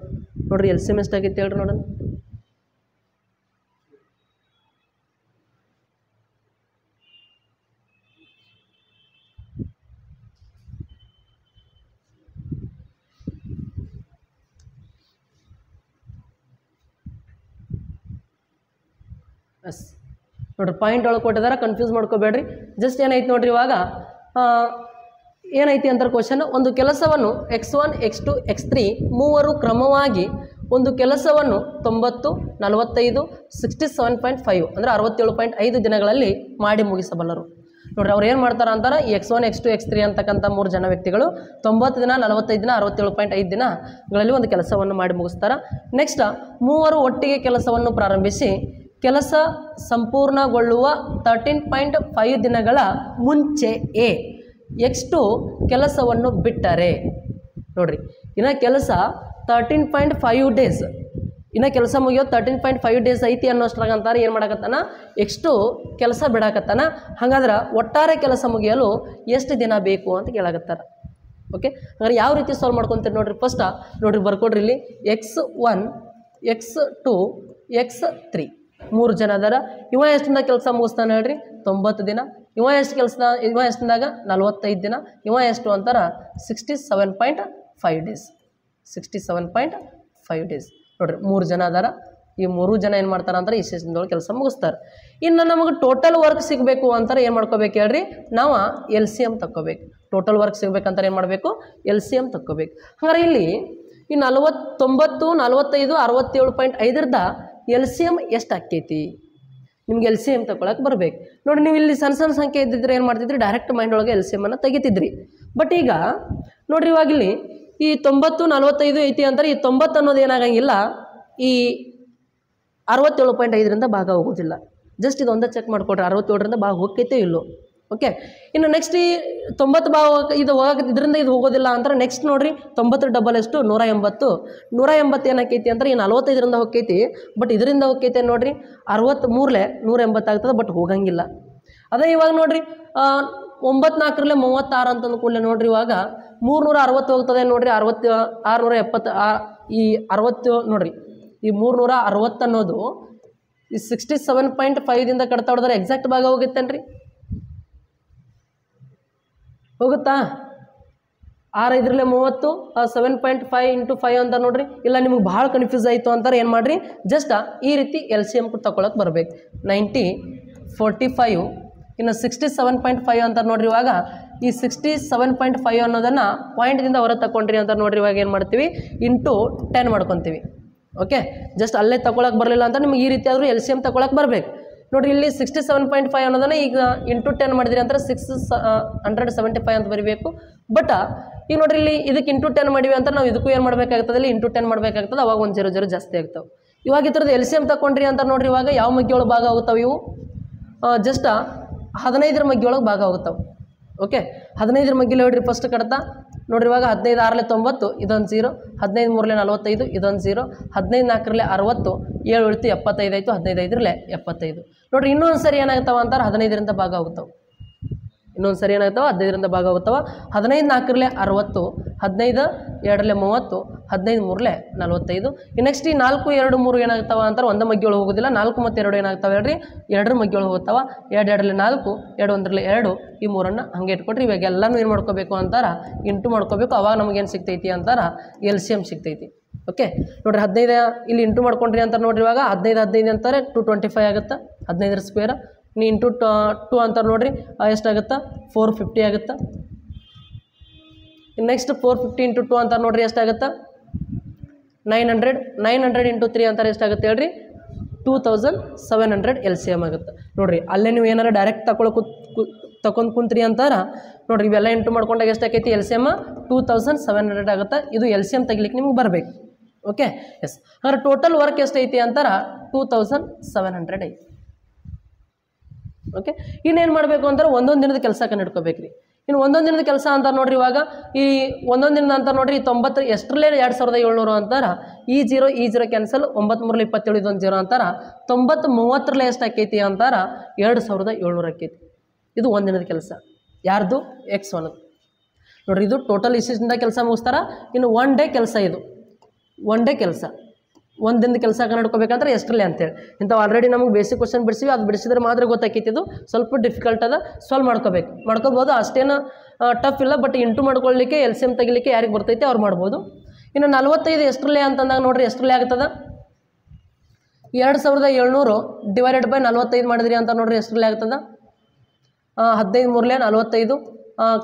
ನೋಡಿರಿ LCM ಎಷ್ಟಾಗೈತೆ ಹೇಳ್ರಿ ನೋಡೋಣ. ಎಸ್ ನೋಡಿರಿ, ಪಾಯಿಂಟ್ ಒಳಗೆ ಕೊಟ್ಟಿದ್ದಾರೆ, ಕನ್ಫ್ಯೂಸ್ ಮಾಡ್ಕೋಬೇಡ್ರಿ. ಜಸ್ಟ್ ಏನೈತೆ ನೋಡಿರಿ, ಇವಾಗ ಏನೈತಿ ಅಂತಾರೆ ಕ್ವಶನ್. ಒಂದು ಕೆಲಸವನ್ನು X1 X2 X3 ಮೂವರು ಕ್ರಮವಾಗಿ ಒಂದು ಕೆಲಸವನ್ನು 90 45 67.5 ಅಂದರೆ 67.5 ದಿನಗಳಲ್ಲಿ ಮಾಡಿ ಮುಗಿಸಬಲ್ಲರು. ನೋಡಿರಿ, ಅವ್ರು ಏನು ಮಾಡ್ತಾರೆ ಅಂತಾರೆ, ಈ X1 X2 X3 ಅಂತಕ್ಕಂಥ 3 ಜನ ವ್ಯಕ್ತಿಗಳು 90 ದಿನ 45 ದಿನ 67.5 ದಿನಗಳಲ್ಲಿ ಒಂದು ಕೆಲಸವನ್ನು ಮಾಡಿ ಮುಗಿಸ್ತಾರೆ. ನೆಕ್ಸ್ಟ್ ಮೂವರು ಒಟ್ಟಿಗೆ ಕೆಲಸವನ್ನು ಪ್ರಾರಂಭಿಸಿ ಕೆಲಸ ಸಂಪೂರ್ಣಗೊಳ್ಳುವ 13.5 ದಿನಗಳ ಮುಂಚೆಯೇ X2 ಕೆಲಸವನ್ನು ಬಿಟ್ಟರೆ, ನೋಡಿರಿ ಇನ್ನು ಕೆಲಸ 13.5 ಡೇಸ್, ಇನ್ನು ಕೆಲಸ ಮುಗಿಯೋ 13.5 ಡೇಸ್ ಐತಿ ಅನ್ನೋಷ್ಟ್ರಾಗ ಅಂತಾರೆ ಏನು ಮಾಡಕತ್ತಾನ X2 ಕೆಲಸ ಬಿಡಾಕತ್ತಾನ. ಹಾಗಾದ್ರೆ ಒಟ್ಟಾರೆ ಕೆಲಸ ಮುಗಿಯಲು ಎಷ್ಟು ದಿನ ಬೇಕು ಅಂತ ಕೇಳಾಕತ್ತಾರ. ಓಕೆ, ಹಾಗಾದ್ರೆ ಯಾವ ರೀತಿ ಸಾಲ್ವ್ ಮಾಡ್ಕೊತೀರಿ ನೋಡಿರಿ. ಫಸ್ಟ್ ನೋಡಿರಿ ಬರ್ಕೊಡ್ರಿ, ಇಲ್ಲಿ X1 X2 X3 3 ಜನ ಅದಾರ. ಇವ ಎಷ್ಟಿಂದ ಕೆಲಸ ಮುಗಿಸ್ತಾನೆ ಹೇಳ್ರಿ 90 ದಿನ. ಇವ ಎಷ್ಟಿಂದಾಗ 45 ದಿನ. ಇವ ಎಷ್ಟು ಅಂತಾರೆ 67.5 ಡೇಸ್. 67.5 ಡೇಸ್. ನೋಡಿರಿ 3 ಜನ ಅದಾರ. ಈ 3 ಜನ ಏನು ಮಾಡ್ತಾರೆ ಅಂದ್ರೆ ಈ ಸೆಷನ್ದೊಳಗೆ ಕೆಲಸ ಮುಗಿಸ್ತಾರೆ. ಇನ್ನು ನಮಗೆ ಟೋಟಲ್ ವರ್ಕ್ ಸಿಗಬೇಕು ಅಂತಾರೆ ಏನು ಮಾಡ್ಕೋಬೇಕು ಹೇಳ್ರಿ, ನಾವು LCM ತಕ್ಕೋಬೇಕು. ಟೋಟಲ್ ವರ್ಕ್ ಸಿಗ್ಬೇಕಂತಾರೆ ಏನು ಮಾಡಬೇಕು LCM ತಕ್ಕೋಬೇಕು. ಹಾಗಾದ್ರೆ ಇಲ್ಲಿ ಈ 90 45 67.5 LCM ಎಷ್ಟು ಆಕೈತಿ ನಿಮ್ಗೆ ಎಲ್ ಸಿ ಎಮ್ ತಗೊಳಕ್ಕೆ ಬರಬೇಕು. ನೋಡಿ ನೀವು ಇಲ್ಲಿ ಸಣ್ಣ ಸಣ್ಣ ಸಂಖ್ಯೆ ಇದ್ದಿದ್ರೆ ಏನು ಮಾಡ್ತಿದ್ರಿ, ಡೈರೆಕ್ಟ್ ಮೈಂಡ್ ಒಳಗೆ ಎಲ್ ಸಿ ಎಮ್ ಅನ್ನು ತೆಗಿತಿದ್ರಿ. ಬಟ್ ಈಗ ನೋಡ್ರಿ ಇವಾಗ ಇಲ್ಲಿ ಈ 90 45 ಐತಿ ಅಂತಾರೆ. ಈ 90 ಅನ್ನೋದು ಏನಾಗಂಗಿಲ್ಲ, ಈ 67.5ರಿಂದ ಭಾಗ ಹೋಗೋದಿಲ್ಲ. ಜಸ್ಟ್ ಇದೊಂದೇ ಚೆಕ್ ಮಾಡಿಕೊಡ್ರಿ, 67ರಿಂದ ಭಾಗ ಹೋಗ್ತೈತೆ ಇಲ್ಲೋ. ಓಕೆ, ಇನ್ನು ನೆಕ್ಸ್ಟ್ ಈ 90 ಭಾಗ ಇದು ಹೋಗಕ್ಕೆ ಇದರಿಂದ ಇದು ಹೋಗೋದಿಲ್ಲ ಅಂದ್ರೆ ನೆಕ್ಸ್ಟ್ ನೋಡ್ರಿ 90 ಡಬಲ್ ಎಷ್ಟು 180. 180 ಏನಾಕೈತಿ ಅಂದ್ರೆ ಈ 45ರಿಂದ ಹೋಗ್ತೈತಿ, ಬಟ್ ಇದರಿಂದ ಹೋಗ್ತೈತೆ ನೋಡ್ರಿ 63 180 ಆಗ್ತದೆ, ಬಟ್ ಹೋಗಂಗಿಲ್ಲ. ಅದೇ ಇವಾಗ ನೋಡ್ರಿ 9 4 36 ಅಂತಂದು ಕೂಡಲೇ ನೋಡ್ರಿ ಇವಾಗ 360 ಹೋಗ್ತದೆ ನೋಡ್ರಿ. 670 ಈ 60 ನೋಡ್ರಿ ಈ 360 ಅನ್ನೋದು ಈ 67.5ದಿಂದ ಕಡ್ತಾ ಹೊಡೆದ್ರೆ ಎಕ್ಸಾಕ್ಟ್ ಭಾಗ ಹೋಗುತ್ತೇನ್ರಿ, ಹೋಗುತ್ತಾ? 6 5 30 7.5 × 5 ಅಂತ ನೋಡ್ರಿ. ಇಲ್ಲ ನಿಮ್ಗೆ ಭಾಳ ಕನ್ಫ್ಯೂಸ್ ಆಯಿತು ಅಂತಾರೆ ಏನು ಮಾಡಿರಿ, ಜಸ್ಟ್ ಈ ರೀತಿ ಎಲ್ ಸಿ ಎಮ್ ತಗೊಳಕ್ಕೆ ಬರ್ಬೇಕು. 90 45 ಇನ್ನು 67.5 ಅಂತ ನೋಡ್ರಿ. ಇವಾಗ ಈ 67.5 ಅನ್ನೋದನ್ನು ಪಾಯಿಂಟ್ದಿಂದ ಹೊರ ತಗೊಂಡ್ರಿ ಅಂತ ನೋಡ್ರಿ. ಇವಾಗ ಏನು ಮಾಡ್ತೀವಿ, ಇಂಟು 10 ಮಾಡ್ಕೊತೀವಿ. ಓಕೆ, ಜಸ್ಟ್ ಅಲ್ಲೇ ತಗೊಳಕ್ಕೆ ಬರಲಿಲ್ಲ ಅಂತ ನಿಮ್ಗೆ ಈ ರೀತಿ ಆದರೂ ಎಲ್ ಸಿ ಎಮ್ ತಗೊಳಕ್ಕೆ ಬರಬೇಕು. ನೋಡಿರಿ ಇಲ್ಲಿ 67.5 ಅನ್ನೋದನ್ನು ಈಗ ಇಂಟು 10 ಮಾಡಿದ್ರಿ ಅಂತಾರೆ 675 ಅಂತ ಬರೀಬೇಕು. ಬಟ್ ಈಗ ನೋಡ್ರಿ ಇಲ್ಲಿ ಇದಕ್ಕೆ ಇಂಟು 10 ಮಾಡಿವಿ ಅಂತ ನಾವು ಇದಕ್ಕೂ ಏನು ಮಾಡಬೇಕಾಗ್ತದೆ, ಇಲ್ಲಿ ಇಂಟು 10 ಮಾಡಬೇಕಾಗ್ತದೆ. ಅವಾಗ ಒಂದು 0 ಜಾಸ್ತಿ ಆಗ್ತಾವೆ. ಇವಾಗ ಈ ಥರದ್ದು ಎಲ್ ಸಿ ಎಮ್ ತಗೊಂಡ್ರಿ ಅಂತ ನೋಡ್ರಿ. ಇವಾಗ ಯಾವ ಮಗ್ಗಿಯೊಳಗೆ ಭಾಗ ಆಗುತ್ತಾವೆ ಇವು, ಜಸ್ಟ್ 15ರ ಮಗ್ಗಿಯೊಳಗೆ ಭಾಗ ಆಗುತ್ತಾವೆ. ಓಕೆ, 15ರ ಮಗ್ಗಿಲಿ ನೋಡ್ರಿ ಫಸ್ಟ್ ಕಡ್ತಾ ನೋಡ್ರಿ. ಇವಾಗ 15 6 90 ಇದೊಂದು 0, 15 3 45 ಇದೊಂದು 0, 15 4 60 7 ಉಳಿತು 75 ಆಯಿತು, 15 5 75. ನೋಡ್ರಿ ಇನ್ನೊಂದು ಸರಿ ಏನಾಗ್ತಾವ ಅಂತಾರೆ 15ರಿಂದ ಭಾಗ ಆಗುತ್ತಾವೆ. ಇನ್ನೊಂದು ಸರಿ ಏನಾಗ್ತಾವೆ 15ರಿಂದ ಭಾಗ ಆಗುತ್ತಾವ. 15 4 60, 15 2 30, 15 3 45. ನೆಕ್ಸ್ಟ್ ಈ 4 2 3 ಏನಾಗ್ತಾವ ಅಂತಾರೆ ಒಂದು ಮಗ್ಗಿಯೊಳಗೆ ಹೋಗೋದಿಲ್ಲ. 4 ಮತ್ತು 2 ಏನಾಗ್ತಾವೆ ಹೇಳ್ರಿ, 2ರ ಮಗ್ಗಿಯೊಳಗೆ ಹೋಗ್ತಾವ. 2 2 4, 2 1 2 ಈ 3 ಹಂಗೆ ಇಟ್ಕೊಟ್ರಿ. ಇವಾಗ ಎಲ್ಲನೂ ಏನು ಮಾಡ್ಕೋಬೇಕು ಅಂತಾರೆ, ಇಂಟು ಮಾಡ್ಕೋಬೇಕು. ಅವಾಗ ನಮಗೇನು ಸಿಗ್ತೈತಿ ಅಂತಾರೆ, ಎಲ್ ಸಿ ಎಮ್ ಸಿಗ್ತೈತಿ. ಓಕೆ, ನೋಡ್ರಿ 15 ಇಲ್ಲಿ ಇಂಟು ಮಾಡ್ಕೊಂಡ್ರಿ ಅಂತ ನೋಡ್ರಿ. ಇವಾಗ 15 15 ಅಂತಾರೆ 225 ಆಗುತ್ತೆ. 15ರ ಸ್ಕ್ವೇರ್ ನೀ ಇಂಟು 2 ಅಂತಾರೆ ನೋಡ್ರಿ, ಎಷ್ಟಾಗುತ್ತೆ 450 ಆಗುತ್ತೆ. ನೆಕ್ಸ್ಟ್ 450 × 2 ಅಂತಾರೆ ನೋಡ್ರಿ, ಎಷ್ಟಾಗುತ್ತೆ 900. 900 × 3 ಅಂತಾರೆ ಎಷ್ಟಾಗುತ್ತೆ ಹೇಳ್ರಿ, 2700 ಎಲ್ ಸಿ ಎಮ್ ಆಗುತ್ತೆ. ನೋಡ್ರಿ ಅಲ್ಲೇ ನೀವು ಏನಾರು ಡೈರೆಕ್ಟ್ ತಗೊಂಡು ಕುಂತ್ರಿ ಅಂತಾರ ನೋಡ್ರಿ. ಇವೆಲ್ಲ ಇಂಟು ಮಾಡ್ಕೊಂಡಾಗ ಎಷ್ಟಾಕೈತಿ ಎಲ್ ಸಿ ಎಮ್ 2700 ಆಗುತ್ತೆ. ಇದು ಎಲ್ ಸಿ ಎಮ್ ತೆಗಿಲಿಕ್ಕೆ ನಿಮ್ಗೆ ಬರಬೇಕು. Okay, yes. ಹಾಗಾದ್ರೆ ಟೋಟಲ್ ವರ್ಕ್ ಎಷ್ಟೈತಿ ಅಂತಾರ 2700 ಐತಿ. ಓಕೆ, ಇನ್ನೇನು ಮಾಡಬೇಕು ಅಂತಾರೆ ಒಂದೊಂದು ದಿನದ ಕೆಲಸ ಕಂಡುಹಿಡ್ಕೋಬೇಕು ರೀ. ಇನ್ನು ಒಂದೊಂದು ದಿನದ ಕೆಲಸ ಅಂತ ನೋಡ್ರಿ. ಇವಾಗ ಈ ಒಂದೊಂದು ದಿನದ ಅಂತ ನೋಡ್ರಿ 90 ಎಷ್ಟರಲ್ಲೇ 2700 ಅಂತಾರ. ಈ 0 ಕ್ಯಾನ್ಸಲ್, 9 3 27 ಇದೊಂದು 0 ಅಂತಾರ. 90 30 ಎಷ್ಟು ಆಕೈತಿ ಅಂತಾರ 2700 ಆಕೈತಿ. ಇದು ಒಂದು ದಿನದ ಕೆಲಸ. ಯಾರ್ದು X1 ನೋಡ್ರಿ. ಇದು ಟೋಟಲ್ ಇಷ್ಟಿಂದ ಕೆಲಸ ಮುಗಿಸ್ತಾರ. ಇನ್ನು 1 ಡೇ ಕೆಲಸ, ಇದು 1 ಡೇ ಕೆಲಸ. ಒಂದು ದಿನದ ಕೆಲಸ ಕಂಡುಹಿಡ್ಕೋಬೇಕಂದ್ರೆ ಎಷ್ಟರಲ್ಲೇ ಅಂತೇಳಿ ಇಂಥವು ಆಲ್ರೆಡಿ ನಮಗೆ ಬೇಸಿಕ್ ಕ್ವಶನ್ ಬಿಡಿಸಿವಿ. ಅದು ಬಿಡಿಸಿದ್ರೆ ಮಾತ್ರ ಗೊತ್ತಾಕೈತಿ. ಇದು ಸ್ವಲ್ಪ ಡಿಫಿಕಲ್ಟ್ ಅದ, ಸಾಲ್ವ್ ಮಾಡ್ಕೋಬೋದು. ಅಷ್ಟೇನು ಟಫ್ ಇಲ್ಲ. ಬಟ್ ಇಂಟು ಮಾಡ್ಕೊಳ್ಳಿಕ್ಕೆ ಎಲ್ ಸಿ ಎಮ್ ತೆಗಿಲಿಕ್ಕೆ ಯಾರಿಗೆ ಬರ್ತೈತೆ ಅವ್ರು ಮಾಡ್ಬೋದು. ಇನ್ನು 45 ಎಷ್ಟರಲ್ಲೇ ಅಂತಂದಾಗ ನೋಡ್ರಿ ಎಷ್ಟರಲ್ಲೇ ಆಗ್ತದೆ 2700 ಡಿವೈಡೆಡ್ ಬೈ 45 ಮಾಡಿದ್ರಿ ಅಂತ ನೋಡ್ರಿ ಎಷ್ಟರಲ್ಲೇ ಆಗ್ತದೆ 15 3 45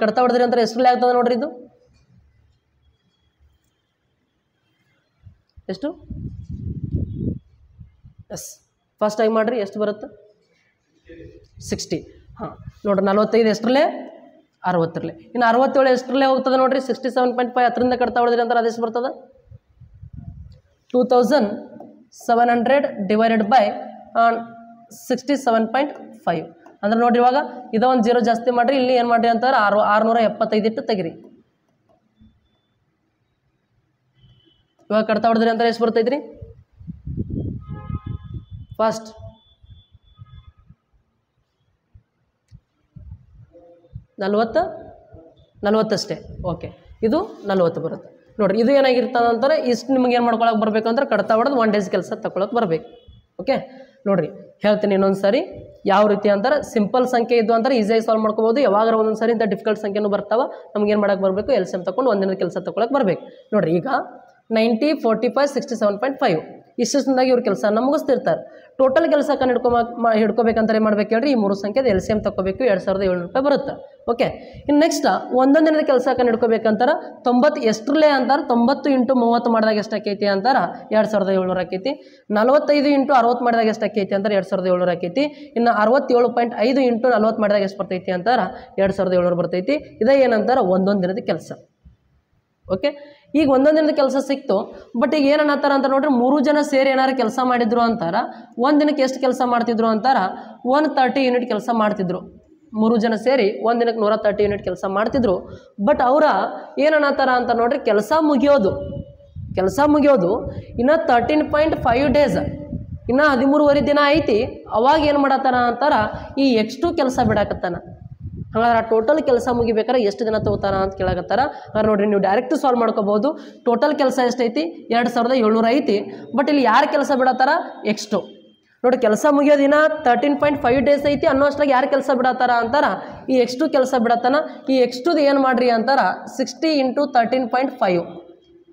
ಕಡ್ತಾ ಹೊಡೆದ್ರಿ ಅಂತ ಎಷ್ಟರಲ್ಲೇ ಆಗ್ತದೆ ನೋಡ್ರಿ. ಇದು ಎಷ್ಟು? ಎಸ್, ಫಸ್ಟ್ ಟೈಮ್ ಮಾಡಿರಿ. ಎಷ್ಟು ಬರುತ್ತೆ 60. ಹಾಂ ನೋಡ್ರಿ 45 ಎಷ್ಟರಲ್ಲೇ 60ರಲ್ಲೇ. ಇನ್ನು 67 ಎಷ್ಟರಲ್ಲೇ ಹೋಗ್ತದೆ ನೋಡ್ರಿ 67.5 ಹತ್ತರಿಂದ ಕಡ್ತಾ ಹೊಡೆದ್ರಿ ಅಂತ ಅದೆಷ್ಟು ಬರ್ತದೆ 2700 ಡಿವೈಡೆಡ್ ಬೈ 67.5 ಅಂದ್ರೆ ನೋಡ್ರಿ. ಇವಾಗ ಇದೊಂದು 0 ಜಾಸ್ತಿ ಮಾಡಿರಿ. ಇಲ್ಲಿ ಏನು ಮಾಡಿರಿ ಅಂತಾರೆ 675 ಇಟ್ಟು ತೆಗಿರಿ. ಇವಾಗ ಕಡ್ತಾ ಹೊಡೆದ್ರಿ ಅಂತ ಎಷ್ಟು ಬರ್ತೈತ್ರಿ ಫಸ್ಟ್ 40 ಅಷ್ಟೇ. ಓಕೆ, ಇದು 40 ಬರುತ್ತೆ ನೋಡ್ರಿ. ಇದು ಏನಾಗಿರ್ತದೆ ಅಂತಾರೆ ಇಷ್ಟು ನಿಮ್ಗೆ ಏನು ಮಾಡ್ಕೊಳಕ್ಕೆ ಬರಬೇಕಂದ್ರೆ ಕಡ್ತಾ ಹೊಡೆದು 1 ಡೇಸ್ ಕೆಲಸ ತಗೊಳಕ್ಕೆ ಬರಬೇಕು. ಓಕೆ ನೋಡ್ರಿ, ಹೇಳ್ತೀನಿ ಇನ್ನೊಂದು ಸಾರಿ ಯಾವ ರೀತಿ ಅಂತಾರೆ. ಸಿಂಪಲ್ ಸಂಖ್ಯೆ ಇದ್ದು ಅಂತಾರೆ ಈಸಿಯಾಗಿ ಸಾಲ್ವ್ ಮಾಡ್ಕೋಬೋದು. ಯಾವಾಗ ಒಂದೊಂದು ಸಾರಿ ಇಂಥ ಡಿಫಿಕಲ್ಟ್ ಸಂಖ್ಯೆನೂ ಬರ್ತಾವೆ. ನಮ್ಗೆ ಏನು ಮಾಡೋಕ್ಕೆ ಬರಬೇಕು, ಎಲ್ ಸಿ ಎಮ್ ತಗೊಂಡು ಒಂದಿನದ ಕೆಲಸ ತಗೊಳಕ್ಕೆ ಬರಬೇಕು. ನೋಡ್ರಿ ಈಗ 90 45 67.5 ಇಷ್ಟು ದಿನದಾಗ ಇವ್ರು ಕೆಲಸನ ಮುಗಿಸ್ತಿರ್ತಾರೆ. ಟೋಟಲ್ ಕೆಲಸ ಹಿಡ್ಕೋಬೇಕಂತ ಏನು ಮಾಡ್ಬೇಕು ಹೇಳ್ರಿ, ಈ ಮೂರು ಸಂಖ್ಯೆದ LCM ತಗೋಬೇಕು, 2700 ರೂಪಾಯಿ ಬರುತ್ತೆ. ಓಕೆ, ಇನ್ನು ನೆಕ್ಸ್ಟ್ ಒಂದೊಂದು ದಿನದ ಕೆಲಸ ಹಿಡ್ಕೋಬೇಕಂತಾರೆ 90 ಎಷ್ಟರಲ್ಲೇ ಅಂತಾರೆ 90 × 30 ಮಾಡಿದಾಗ ಎಷ್ಟು ಆಕೈತಿ ಅಂತಾರೆ 2700 ಆಕೈತಿ. 45 × 60 ಮಾಡಿದಾಗ ಎಷ್ಟು ಆಕೈತಿ ಅಂತಾರೆ 2700 ಆಕೈತಿ. ಇನ್ನು 67.5 × 40 ಮಾಡಿದಾಗ ಎಷ್ಟು ಬರ್ತೈತಿ ಅಂತಾರೆ 2700 ಬರ್ತೈತಿ. ಇದೇ ಏನಂತಾರೆ ಒಂದೊಂದು ದಿನದ ಕೆಲಸ. ಓಕೆ, ಈಗ ಒಂದೊಂದು ದಿನದ ಕೆಲಸ ಸಿಕ್ತು. ಬಟ್ ಈಗ ಏನನ್ನತ್ತಾರ ಅಂತ ನೋಡ್ರಿ, 3 ಜನ ಸೇರಿ ಏನಾರು ಕೆಲಸ ಮಾಡಿದ್ರು ಅಂತಾರ. ಒಂದು ದಿನಕ್ಕೆ ಎಷ್ಟು ಕೆಲಸ ಮಾಡ್ತಿದ್ರು ಅಂತಾರ 130 ಯೂನಿಟ್ ಕೆಲಸ ಮಾಡ್ತಿದ್ರು. 3 ಜನ ಸೇರಿ ಒಂದು ದಿನಕ್ಕೆ 130 ಯೂನಿಟ್ ಕೆಲಸ ಮಾಡ್ತಿದ್ರು. ಬಟ್ ಅವರ ಏನನ್ನತ್ತಾರ ಅಂತ ನೋಡ್ರಿ, ಕೆಲಸ ಮುಗಿಯೋದು ಇನ್ನು 13.5 ಡೇಸ್, ಇನ್ನು 13ವರೆ ದಿನ ಐತಿ. ಅವಾಗ ಏನು ಮಾಡತ್ತಾರ ಅಂತಾರ, ಈ X2 ಕೆಲಸ ಬಿಡಾಕತ್ತಾನ. ಹಾಗಾದ್ರೆ ಟೋಟಲ್ ಕೆಲಸ ಮುಗಿಬೇಕಾದ್ರೆ ಎಷ್ಟು ದಿನ ತಗೋತಾರ ಅಂತ ಕೇಳಾಕತ್ತಾರ. ಹಾಗಾದ್ರೆ ನೋಡ್ರಿ, ನೀವು ಡೈರೆಕ್ಟ್ ಸಾಲ್ವ್ ಮಾಡ್ಕೋಬಹುದು. ಟೋಟಲ್ ಕೆಲಸ ಎಷ್ಟೈತಿ 2700 ಐತಿ. ಬಟ್ ಇಲ್ಲಿ ಯಾರು ಕೆಲಸ ಬಿಡತ್ತಾರ X2. ನೋಡಿ, ಕೆಲಸ ಮುಗಿಯೋ ದಿನ 13.5 ಡೇಸ್ ಐತಿ ಅನ್ನೋಷ್ಟಾಗಿ ಯಾರು ಕೆಲಸ ಬಿಡತ್ತಾರ ಅಂತಾರ ಈ X2 ಕೆಲಸ ಬಿಡತ್ತಾನ. ಈ X2 ಏನು ಮಾಡ್ರಿ ಅಂತಾರ 60 × 13.5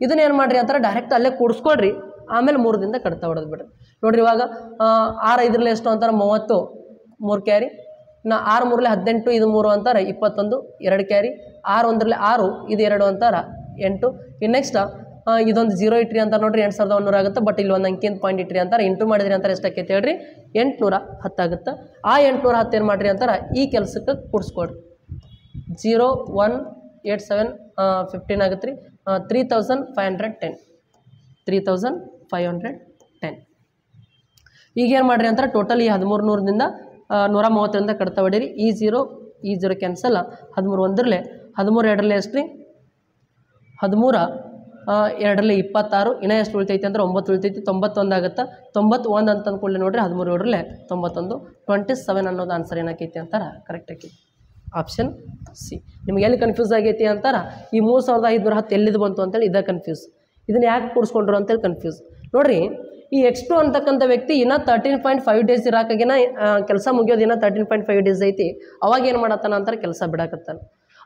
ಇದನ್ನ ಏನು ಮಾಡ್ರಿ ಅಂತಾರ ಡೈರೆಕ್ಟ್ ಅಲ್ಲೇ ಕೂಡಿಸ್ಕೊಳ್ರಿ. ಆಮೇಲೆ 3 ದಿನದ ಕಡ್ತಾ ಹೊಡೆದು ಬಿಡ್ರಿ. ನೋಡ್ರಿ, ಇವಾಗ 6 5ರಲ್ಲಿ ಎಷ್ಟು ಅಂತಾರೆ 30, 3 ಕ್ಯಾರಿ. ಇನ್ನು 6 3ರಲ್ಲಿ 18, ಇದು 3 ಅಂತಾರೆ 21, 2 ಕ್ಯಾರಿ. 6 1ರಲ್ಲಿ 6, ಇದು 2 ಅಂತಾರೆ 8. ಇನ್ನು ನೆಕ್ಸ್ಟ್ ಇದೊಂದು 0 ಇಟ್ರಿ ಅಂತ ನೋಡ್ರಿ 8100 ಆಗುತ್ತೆ. ಬಟ್ ಇಲ್ಲಿ ಒಂದು ಅಂಕಿನ ಪಾಯಿಂಟ್ ಇಟ್ರಿ ಅಂತಾರೆ, ಇಂಟು ಮಾಡಿದ್ರಿ ಅಂತಾರೆ ಎಷ್ಟಾಕೈತೆ ಹೇಳ್ರಿ 810 ಆಗುತ್ತೆ. ಆ 810 ಏನು ಮಾಡ್ರಿ ಅಂತಾರೆ ಈ ಕೆಲಸಕ್ಕೆ ಕೂಡಿಸ್ಕೊಡ್ರಿ. 0 1 8 7 15 ಆಗುತ್ತೆ ರೀ. 3510 3510. ಈಗೇನು ಮಾಡಿರಿ ಅಂತಾರೆ ಟೋಟಲ್ ಈ 1300ದಿಂದ 130ರಿಂದ ಕಡ್ತಾ ಹೊಡೀರಿ. ಈ 0 ಕ್ಯಾನ್ಸಲ್. 13 1ರಲ್ಲಿ 13 2ರಲ್ಲಿ ಎಷ್ಟು ರೀ 13 2ರಲ್ಲಿ 26. ಇನ್ನೂ ಎಷ್ಟು ಉಳಿತೈತಿ ಅಂದ್ರೆ 9 ಉಳಿತೈತಿ. 91 ಆಗುತ್ತೆ. 91 ಅಂತ ಅಂದ್ಕೊಳ್ಳಿ ನೋಡ್ರಿ 13 7ರಲ್ಲಿ 91. 27 ಅನ್ನೋದು ಆನ್ಸರ್ ಏನಾಕೈತಿ ಅಂತಾರೆ ಕರೆಕ್ಟ್ ಆಕೈತಿ. Option C. ನಿಮ್ಗೆ ಎಲ್ಲಿ ಕನ್ಫ್ಯೂಸ್ ಆಗೈತಿ ಅಂತಾರೆ ಈ 3510 ಎಲ್ಲಿದು ಬಂತು ಅಂತೇಳಿ ಇದೇ ಕನ್ಫ್ಯೂಸ್. ಇದನ್ನು ಯಾಕೆ ಕೂಡಿಸ್ಕೊಂಡ್ರು ಅಂತೇಳಿ ಕನ್ಫ್ಯೂಸ್. ನೋಡ್ರಿ, ಈ X2 ಅಂತಕ್ಕಂಥ ವ್ಯಕ್ತಿ ಇನ್ನೂ 13.5 ಡೇಸ್ ಇರಾಕಾಗಿನ ಕೆಲಸ ಮುಗಿಯೋದು ಇನ್ನೂ 13.5 ಡೇಸ್ ಐತಿ. ಅವಾಗ ಏನು ಮಾಡತ್ತಾನ ಅಂತಾರೆ ಕೆಲಸ ಬಿಡಾಕತ್ತಾನ.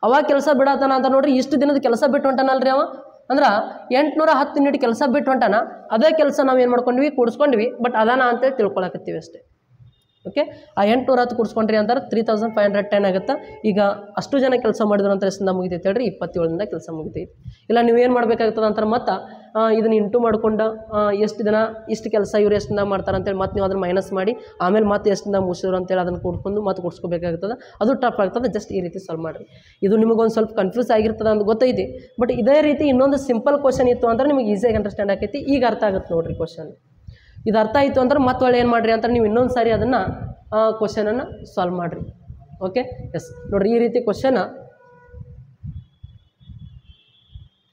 ಅವಾಗ ಕೆಲಸ ಬಿಡತ್ತಾನ ಅಂತ ನೋಡ್ರಿ, ಇಷ್ಟು ದಿನದ ಕೆಲಸ ಬಿಟ್ಟು ಹೊಂಟಾನಲ್ರಿ ಅವ. ಅಂದ್ರೆ 810 ಯೂನಿಟ್ ಕೆಲಸ ಬಿಟ್ಟು ಹೊಂಟಾನ. ಅದೇ ಕೆಲಸ ನಾವು ಏನು ಮಾಡ್ಕೊಂಡ್ವಿ ಕೂಡಿಸ್ಕೊಂಡ್ವಿ. ಬಟ್ ಅದಾನ ಅಂತೇಳಿ ತಿಳ್ಕೊಳಕತ್ತೀವಿ ಅಷ್ಟೇ. ಓಕೆ, ಆ 810 ಕೂಡಿಸ್ಕೊಂಡ್ರಿ ಅಂತಾರೆ 3510 ಆಗುತ್ತೆ. ಈಗ ಅಷ್ಟು ಜನ ಕೆಲಸ ಮಾಡಿದ್ರು ಅಂತ ಎಷ್ಟಿಂದ ಮುಗಿತೈತೆ ಹೇಳ್ರಿ 27ರಿಂದ ಕೆಲಸ ಮುಗಿತೈತಿ. ಇಲ್ಲ ನೀವು ಏನು ಮಾಡಬೇಕಾಗ್ತದೆ ಅಂತಾರೆ ಮತ್ತು ಇದನ್ನು ಇಂಟು ಮಾಡ್ಕೊಂಡು ಎಷ್ಟು ದಿನ ಇಷ್ಟು ಕೆಲಸ ಇವ್ರು ಎಷ್ಟಿಂದ ಮಾಡ್ತಾರೆ ಅಂತೇಳಿ ಮತ್ತೆ ನೀವು ಅದನ್ನು ಮೈನಸ್ ಮಾಡಿ ಆಮೇಲೆ ಮತ್ತೆ ಎಷ್ಟಿಂದ ಮುಗಿಸಿದ್ರು ಅಂತೇಳಿ ಅದನ್ನು ಕೂಡ್ಕೊಂಡು ಮತ್ತೆ ಕೂಡಿಸ್ಕೋಬೇಕಾಗ್ತದೆ. ಅದು ಟಫ್ ಆಗ್ತದೆ. ಜಸ್ಟ್ ಈ ರೀತಿ ಸಾಲ್ವ್ ಮಾಡಿರಿ. ಇದು ನಿಮಗೊಂದು ಸ್ವಲ್ಪ ಕನ್ಫ್ಯೂಸ್ ಆಗಿರ್ತದೆ ಅಂತ ಗೊತ್ತೈತಿ. ಬಟ್ ಇದೇ ರೀತಿ ಇನ್ನೊಂದು ಸಿಂಪಲ್ ಕ್ವಶನ್ ಇತ್ತು ಅಂದ್ರೆ ನಿಮಗೆ ಈಸಿಯಾಗಿ ಅಂಡರ್ಸ್ಟ್ಯಾಂಡ್ ಆಕೈತಿ. ಈಗ ಅರ್ಥ ಆಗುತ್ತೆ ನೋಡಿರಿ ಕ್ವಶನ್. ಇದು ಅರ್ಥ ಆಯಿತು ಅಂದ್ರೆ ಮತ್ತೆ ಒಳ್ಳೆ ಏನು ಮಾಡಿರಿ ಅಂತ ನೀವು ಇನ್ನೊಂದು ಸಾರಿ ಅದನ್ನು ಕ್ವಶನನ್ನು ಸಾಲ್ವ್ ಮಾಡಿರಿ. ಓಕೆ, ಎಸ್ ನೋಡಿರಿ ಈ ರೀತಿ ಕ್ವಶನ್.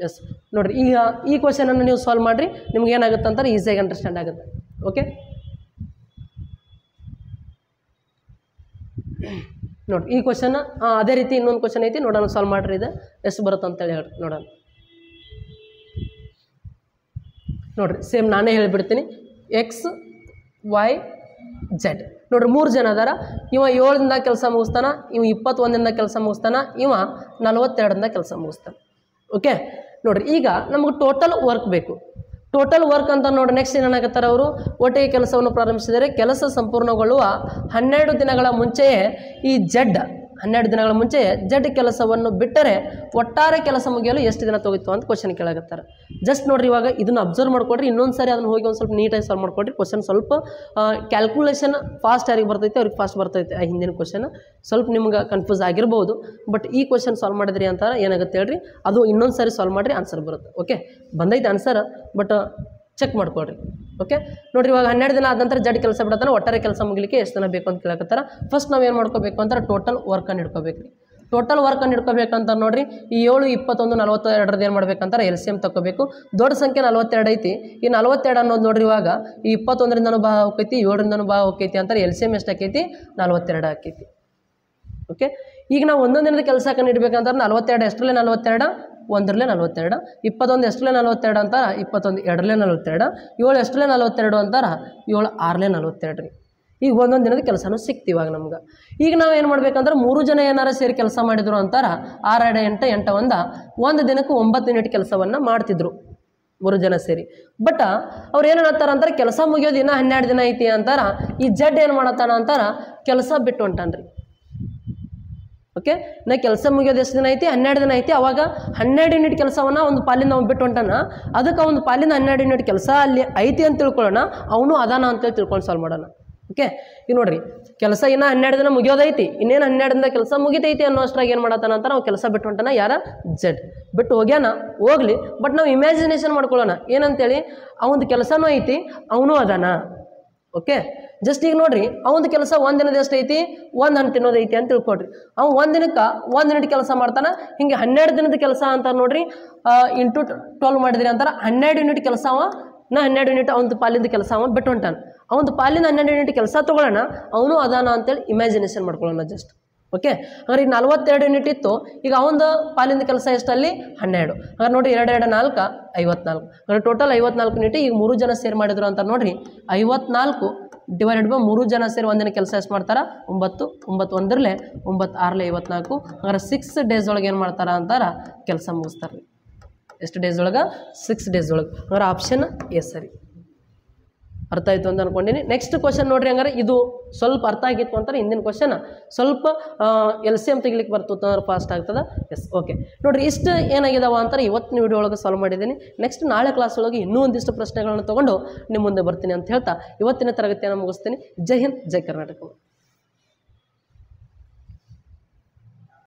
ಎಸ್ ನೋಡಿರಿ, ಈಗ ಈ ಕ್ವಶನನ್ನು ನೀವು ಸಾಲ್ವ್ ಮಾಡಿರಿ. ನಿಮ್ಗೆ ಏನಾಗುತ್ತೆ ಅಂತಾರೆ ಈಸಿಯಾಗಿ ಅಂಡರ್ಸ್ಟ್ಯಾಂಡ್ ಆಗುತ್ತೆ. ಓಕೆ, ನೋಡಿರಿ ಈ ಕ್ವಶನ್ ಅದೇ ರೀತಿ ಇನ್ನೊಂದು ಕ್ವಶನ್ ಐತಿ ನೋಡೋಣ. ಸಾಲ್ವ್ ಮಾಡಿರಿ. ಇದು ಎಷ್ಟು ಬರುತ್ತೆ ಅಂತೇಳಿ ಹೇಳಿ ನೋಡೋಣ. ನೋಡಿರಿ, ಸೇಮ್ ನಾನೇ ಹೇಳಿಬಿಡ್ತೀನಿ. X Y Z ನೋಡ್ರಿ 3 ಜನ ಅದಾರ. ಇವ 7ರಿಂದ ಕೆಲಸ ಮುಗಿಸ್ತಾನ, ಇವ 21ರಿಂದ ಕೆಲಸ ಮುಗಿಸ್ತಾನ, ಇವ 42ರಿಂದ ಕೆಲಸ ಮುಗಿಸ್ತಾನೆ. ಓಕೆ, ನೋಡ್ರಿ ಈಗ ನಮಗೆ ಟೋಟಲ್ ವರ್ಕ್ ಬೇಕು. ಟೋಟಲ್ ವರ್ಕ್ ಅಂತ ನೋಡಿ ನೆಕ್ಸ್ಟ್ ಏನಾಗುತ್ತಾರೆ ಅವರು ಒಟ್ಟಿಗೆ ಕೆಲಸವನ್ನು ಪ್ರಾರಂಭಿಸಿದರೆ ಕೆಲಸ ಸಂಪೂರ್ಣಗೊಳ್ಳುವ 12 ದಿನಗಳ ಮುಂಚೆಯೇ ಈ Z 12 ದಿನಗಳ ಮುಂಚೆ Z ಕೆಲಸವನ್ನು ಬಿಟ್ಟರೆ ಒಟ್ಟಾರೆ ಕೆಲಸ ಮುಗಿಯಲು ಎಷ್ಟು ದಿನ ತಗೋಯಿತು ಅಂತ ಕ್ವಶನ್ ಕೇಳಾಕತ್ತಾರೆ. ಜಸ್ಟ್ ನೋಡ್ರಿ, ಇವಾಗ ಇದನ್ನು ಅಬ್ಸರ್ವ್ ಮಾಡ್ಕೊಡ್ರಿ. ಇನ್ನೊಂದು ಸಾರಿ ಅದನ್ನು ಹೋಗಿ ಒಂದು ಸ್ವಲ್ಪ ನೀಟಾಗಿ ಸಾಲ್ವ್ ಮಾಡ್ಕೊಡ್ರಿ. ಕ್ವಶನ್ ಸ್ವಲ್ಪ ಕ್ಯಾಲ್ಕುಲೇಷನ್ ಫಾಸ್ಟ್ ಯಾರಿಗೆ ಬರ್ತೈತೆ ಅವ್ರಿಗೆ ಫಾಸ್ಟ್ ಬರ್ತೈತೆ. ಆ ಹಿಂದಿನ ಕ್ವಶನ್ ಸ್ವಲ್ಪ ನಿಮ್ಗೆ ಕನ್ಫ್ಯೂಸ್ ಆಗಿರ್ಬೋದು. ಬಟ್ ಈ ಕ್ವಶನ್ ಸಾಲ್ವ್ ಮಾಡಿದ್ರಿ ಅಂತ ಏನಾಗುತ್ತೆ ಹೇಳ್ರಿ, ಅದು ಇನ್ನೊಂದು ಸಾರಿ ಸಾಲ್ವ್ ಮಾಡಿರಿ ಆನ್ಸರ್ ಬರುತ್ತೆ. ಓಕೆ, ಬಂದೈತೆ ಆನ್ಸರ್, ಬಟ್ ಚೆಕ್ ಮಾಡ್ಕೊಳ್ರಿ. ಓಕೆ, ನೋಡಿರಿ ಇವಾಗ 12 ದಿನ ಆದ ನಂತರ Z ಕೆಲಸ ಬಿಡತ್ತಾನೆ. ಒಟ್ಟಾರೆ ಕೆಲಸ ಮುಗಿಲಿಕ್ಕೆ ಎಷ್ಟು ದಿನ ಬೇಕು ಅಂತ ಕೇಳಕತ್ತಾರೆ. ಫಸ್ಟ್ ನಾವು ಏನು ಮಾಡ್ಕೋಬೇಕು ಅಂತಾರೆ ಟೋಟಲ್ ವರ್ಕನ್ನು ಹಿಡ್ಕೋಬೇಕು ರೀ. ಟೋಟಲ್ ವರ್ಕನ್ನು ಹಿಡ್ಕೋಬೇಕಂತ ನೋಡಿರಿ, ಈ 7 21 42 ಏನು ಮಾಡ್ಬೇಕಂತಾರೆ LCM ತಗೋಬೇಕು. ದೊಡ್ಡ ಸಂಖ್ಯೆ 42 ಐತಿ. ಈ 42 ಅನ್ನೋದು ನೋಡ್ರಿ ಇವಾಗ ಈ 21ರಿಂದನೂ ಭಾಗ ಹೋಗ್ತೈತಿ, 7ರಿಂದನೂ ಭಾಗ ಹೋಗ್ತೈತಿ ಅಂತಾರೆ. LCM ಎಷ್ಟು ಆಕೈತಿ 42 ಆಕೈತಿ. ಓಕೆ, ಈಗ ನಾವು ಒಂದೊಂದಿನದ ಕೆಲಸಕ್ಕೆ ಇಡಬೇಕಂತಾರೆ 42 ಎಷ್ಟರಲ್ಲೇ 42 1ರಲ್ಲೇ 42, 21 ಎಷ್ಟರಲ್ಲೇ 42 ಅಂತಾರೆ 21 2ರಲ್ಲೇ 42, 7 ಎಷ್ಟರಲ್ಲೇ 42 ಅಂತಾರೆ 7 6ರಲ್ಲೇ 42 ರೀ. ಈಗ ಒಂದೊಂದು ದಿನದ ಕೆಲಸನೂ ಸಿಕ್ತಿ ಇವಾಗ ನಮ್ಗೆ. ಈಗ ನಾವು ಏನು ಮಾಡ್ಬೇಕಂದ್ರೆ 3 ಜನ ಏನಾರು ಸೇರಿ ಕೆಲಸ ಮಾಡಿದ್ರು ಅಂತಾರೆ 6 2 8 8 1 ದಿನಕ್ಕೆ 9 ಯೂನಿಟ್ ಕೆಲಸವನ್ನು ಮಾಡ್ತಿದ್ರು. 3 ಜನ ಸೇರಿ. ಬಟ್ ಅವ್ರು ಏನು ಹೇಳ್ತಾರ ಅಂತಾರೆ, ಕೆಲಸ ಮುಗಿಯೋದು ಇನ್ನೂ 12 ದಿನ ಐತಿ ಅಂತಾರ. ಈ ಜಡ್ ಏನು ಮಾಡತ್ತಾನ ಅಂತಾರ, ಕೆಲಸ ಬಿಟ್ಟು ಹೊಂಟಾನ್ರಿ. ಓಕೆ, ನಾ ಕೆಲಸ ಮುಗಿಯೋದು ಎಷ್ಟು ದಿನ ಐತಿ, 12 ದಿನ ಐತಿ. ಅವಾಗ 12 ಯೂನಿಟ್ ಕೆಲಸವನ್ನ ಒಂದು ಪಾಲಿಂದ ಅವ್ನು ಬಿಟ್ಟು ಹೊಂಟಾನ. ಅದಕ್ಕೆ ಒಂದು ಪಾಲಿಂದ 12 ಯೂನಿಟ್ ಕೆಲಸ ಅಲ್ಲಿ ಐತಿ ಅಂತ ತಿಳ್ಕೊಳ್ಳೋಣ, ಅವನು ಅದಾನ ಅಂತೇಳಿ ತಿಳ್ಕೊಂಡು ಸಾಲ್ವ್ ಮಾಡೋಣ. ಓಕೆ, ಈಗ ನೋಡ್ರಿ, ಕೆಲಸ ಇನ್ನೂ 12 ದಿನ ಮುಗಿಯೋದೈತಿ, ಇನ್ನೇನು 12 ದಿನ ಕೆಲಸ ಮುಗಿತೈತಿ ಅನ್ನೋ ಅಷ್ಟ್ರಾಗ ಏನು ಮಾಡತ್ತಾನ ಅಂತ ನಾವು ಕೆಲಸ ಬಿಟ್ಟು ಹೊಂಟಾನ. ಯಾರ ಜಡ್ ಬಿಟ್ಟು ಹೋಗ್ಯಾನ, ಹೋಗ್ಲಿ. ಬಟ್ ನಾವು ಇಮ್ಯಾಜಿನೇಷನ್ ಮಾಡ್ಕೊಳ್ಳೋಣ ಏನಂತೇಳಿ, ಅವನದು ಕೆಲಸನೂ ಐತಿ, ಅವನು ಅದಾನ. ಓಕೆ, ಜಸ್ಟ್ ಈಗ ನೋಡ್ರಿ, ಅವನದು ಕೆಲಸ 1 ದಿನದ ಎಷ್ಟು ಐತಿ, 1 ಗಂಟೆ ತಿನ್ನೋದು ಐತಿ ಅಂತ ತಿಳ್ಕೊಡ್ರಿ. ಅವ್ನು 1 ದಿನಕ್ಕೆ 1 ಯೂನಿಟ್ ಕೆಲಸ ಮಾಡ್ತಾನೆ. ಹಿಂಗೆ 12 ದಿನದ ಕೆಲಸ ಅಂತ ನೋಡ್ರಿ, ಇಂಟು 12 ಮಾಡಿದ್ರಿ ಅಂತಾರೆ. 12 ಯೂನಿಟ್ ಕೆಲಸ ಅವ, ನಾ 12 ಯೂನಿಟ್ ಅವನದು ಪಾಲಿಂದ ಕೆಲಸ ಅವ ಬಿಟ್ಟು ಹೊಂಟಾನ. ಅವನದು ಪಾಲಿಂದ 12 ಯೂನಿಟ್ ಕೆಲಸ ತೊಗೊಳ್ಳೋಣ, ಅವನು ಅದಾನ ಅಂತೇಳಿ ಇಮ್ಯಾಜಿನೇಷನ್ ಮಾಡ್ಕೊಳ್ಳೋಣ ಜಸ್ಟ್. ಓಕೆ, ಹಾಗಾದ್ರೆ ಈಗ 42 ಯೂನಿಟ್ ಇತ್ತು. ಈಗ ಅವನದು ಪಾಲಿಂದ ಕೆಲಸ ಎಷ್ಟಲ್ಲಿ 12. ಹಾಗಾದ್ರೆ ನೋಡಿರಿ, 2 2 4 54. ಹಾಗಾದ್ರೆ ಟೋಟಲ್ 54 ಯೂನಿಟ್. ಈಗ 3 ಜನ ಸೇರಿ ಮಾಡಿದ್ರು ಅಂತ ನೋಡ್ರಿ, 54 ಡಿವೈಡೆಡ್ ಬೈ 3 ಜನ ಸೇರಿ ಒಂದಿನ ಕೆಲಸ ಎಷ್ಟು ಮಾಡ್ತಾರ, 9 9 ಒಂದರಲ್ಲೇ 9 6 54. ಹಾಗಾದ್ರೆ 6 ಡೇಸ್ ಒಳಗೆ ಏನು ಮಾಡ್ತಾರ ಅಂತಾರ, ಕೆಲಸ ಮುಗಿಸ್ತಾರೆ. ಎಷ್ಟು ಡೇಸ್ ಒಳಗೆ, 6 ಡೇಸ್ ಒಳಗೆ. ಹಾಗಾದ್ರೆ ಆಪ್ಷನ್ ಎ ಸರಿ. ಅರ್ಥ ಆಯಿತು ಅಂತ ಅನ್ಕೊಂಡಿನಿ. ನೆಕ್ಸ್ಟ್ ಕ್ವಶನ್ ನೋಡ್ರಿ, ಹಂಗಾರೆ ಇದು ಸ್ವಲ್ಪ ಅರ್ಥ ಆಗಿತ್ತು ಅಂತಾರೆ. ಹಿಂದಿನ ಕ್ವಶನ್ ಸ್ವಲ್ಪ LCM ತೆಗಿಲಿಕ್ಕೆ ಬರ್ತು ಫಾಸ್ಟ್ ಆಗ್ತದೆ. ಎಸ್, ಓಕೆ ನೋಡ್ರಿ, ಇಷ್ಟು ಏನಾಗಿದಾವ ಅಂತಾರೆ ಇವತ್ತಿನ ವಿಡಿಯೋ ಒಳಗೆ ಸಾಲ್ವ್ ಮಾಡಿದ್ದೀನಿ. ನೆಕ್ಸ್ಟ್ ನಾಳೆ ಕ್ಲಾಸ್ ಒಳಗೆ ಇನ್ನೂ ಒಂದಿಷ್ಟು ಪ್ರಶ್ನೆಗಳನ್ನು ತೊಗೊಂಡು ನಿಮ್ಮ ಮುಂದೆ ಬರ್ತೀನಿ ಅಂತ ಹೇಳ್ತಾ ಇವತ್ತಿನ ತರಗತಿಯನ್ನು ಮುಗಿಸ್ತೀನಿ. ಜೈ ಹಿಂದ್, ಜೈ ಕರ್ನಾಟಕ.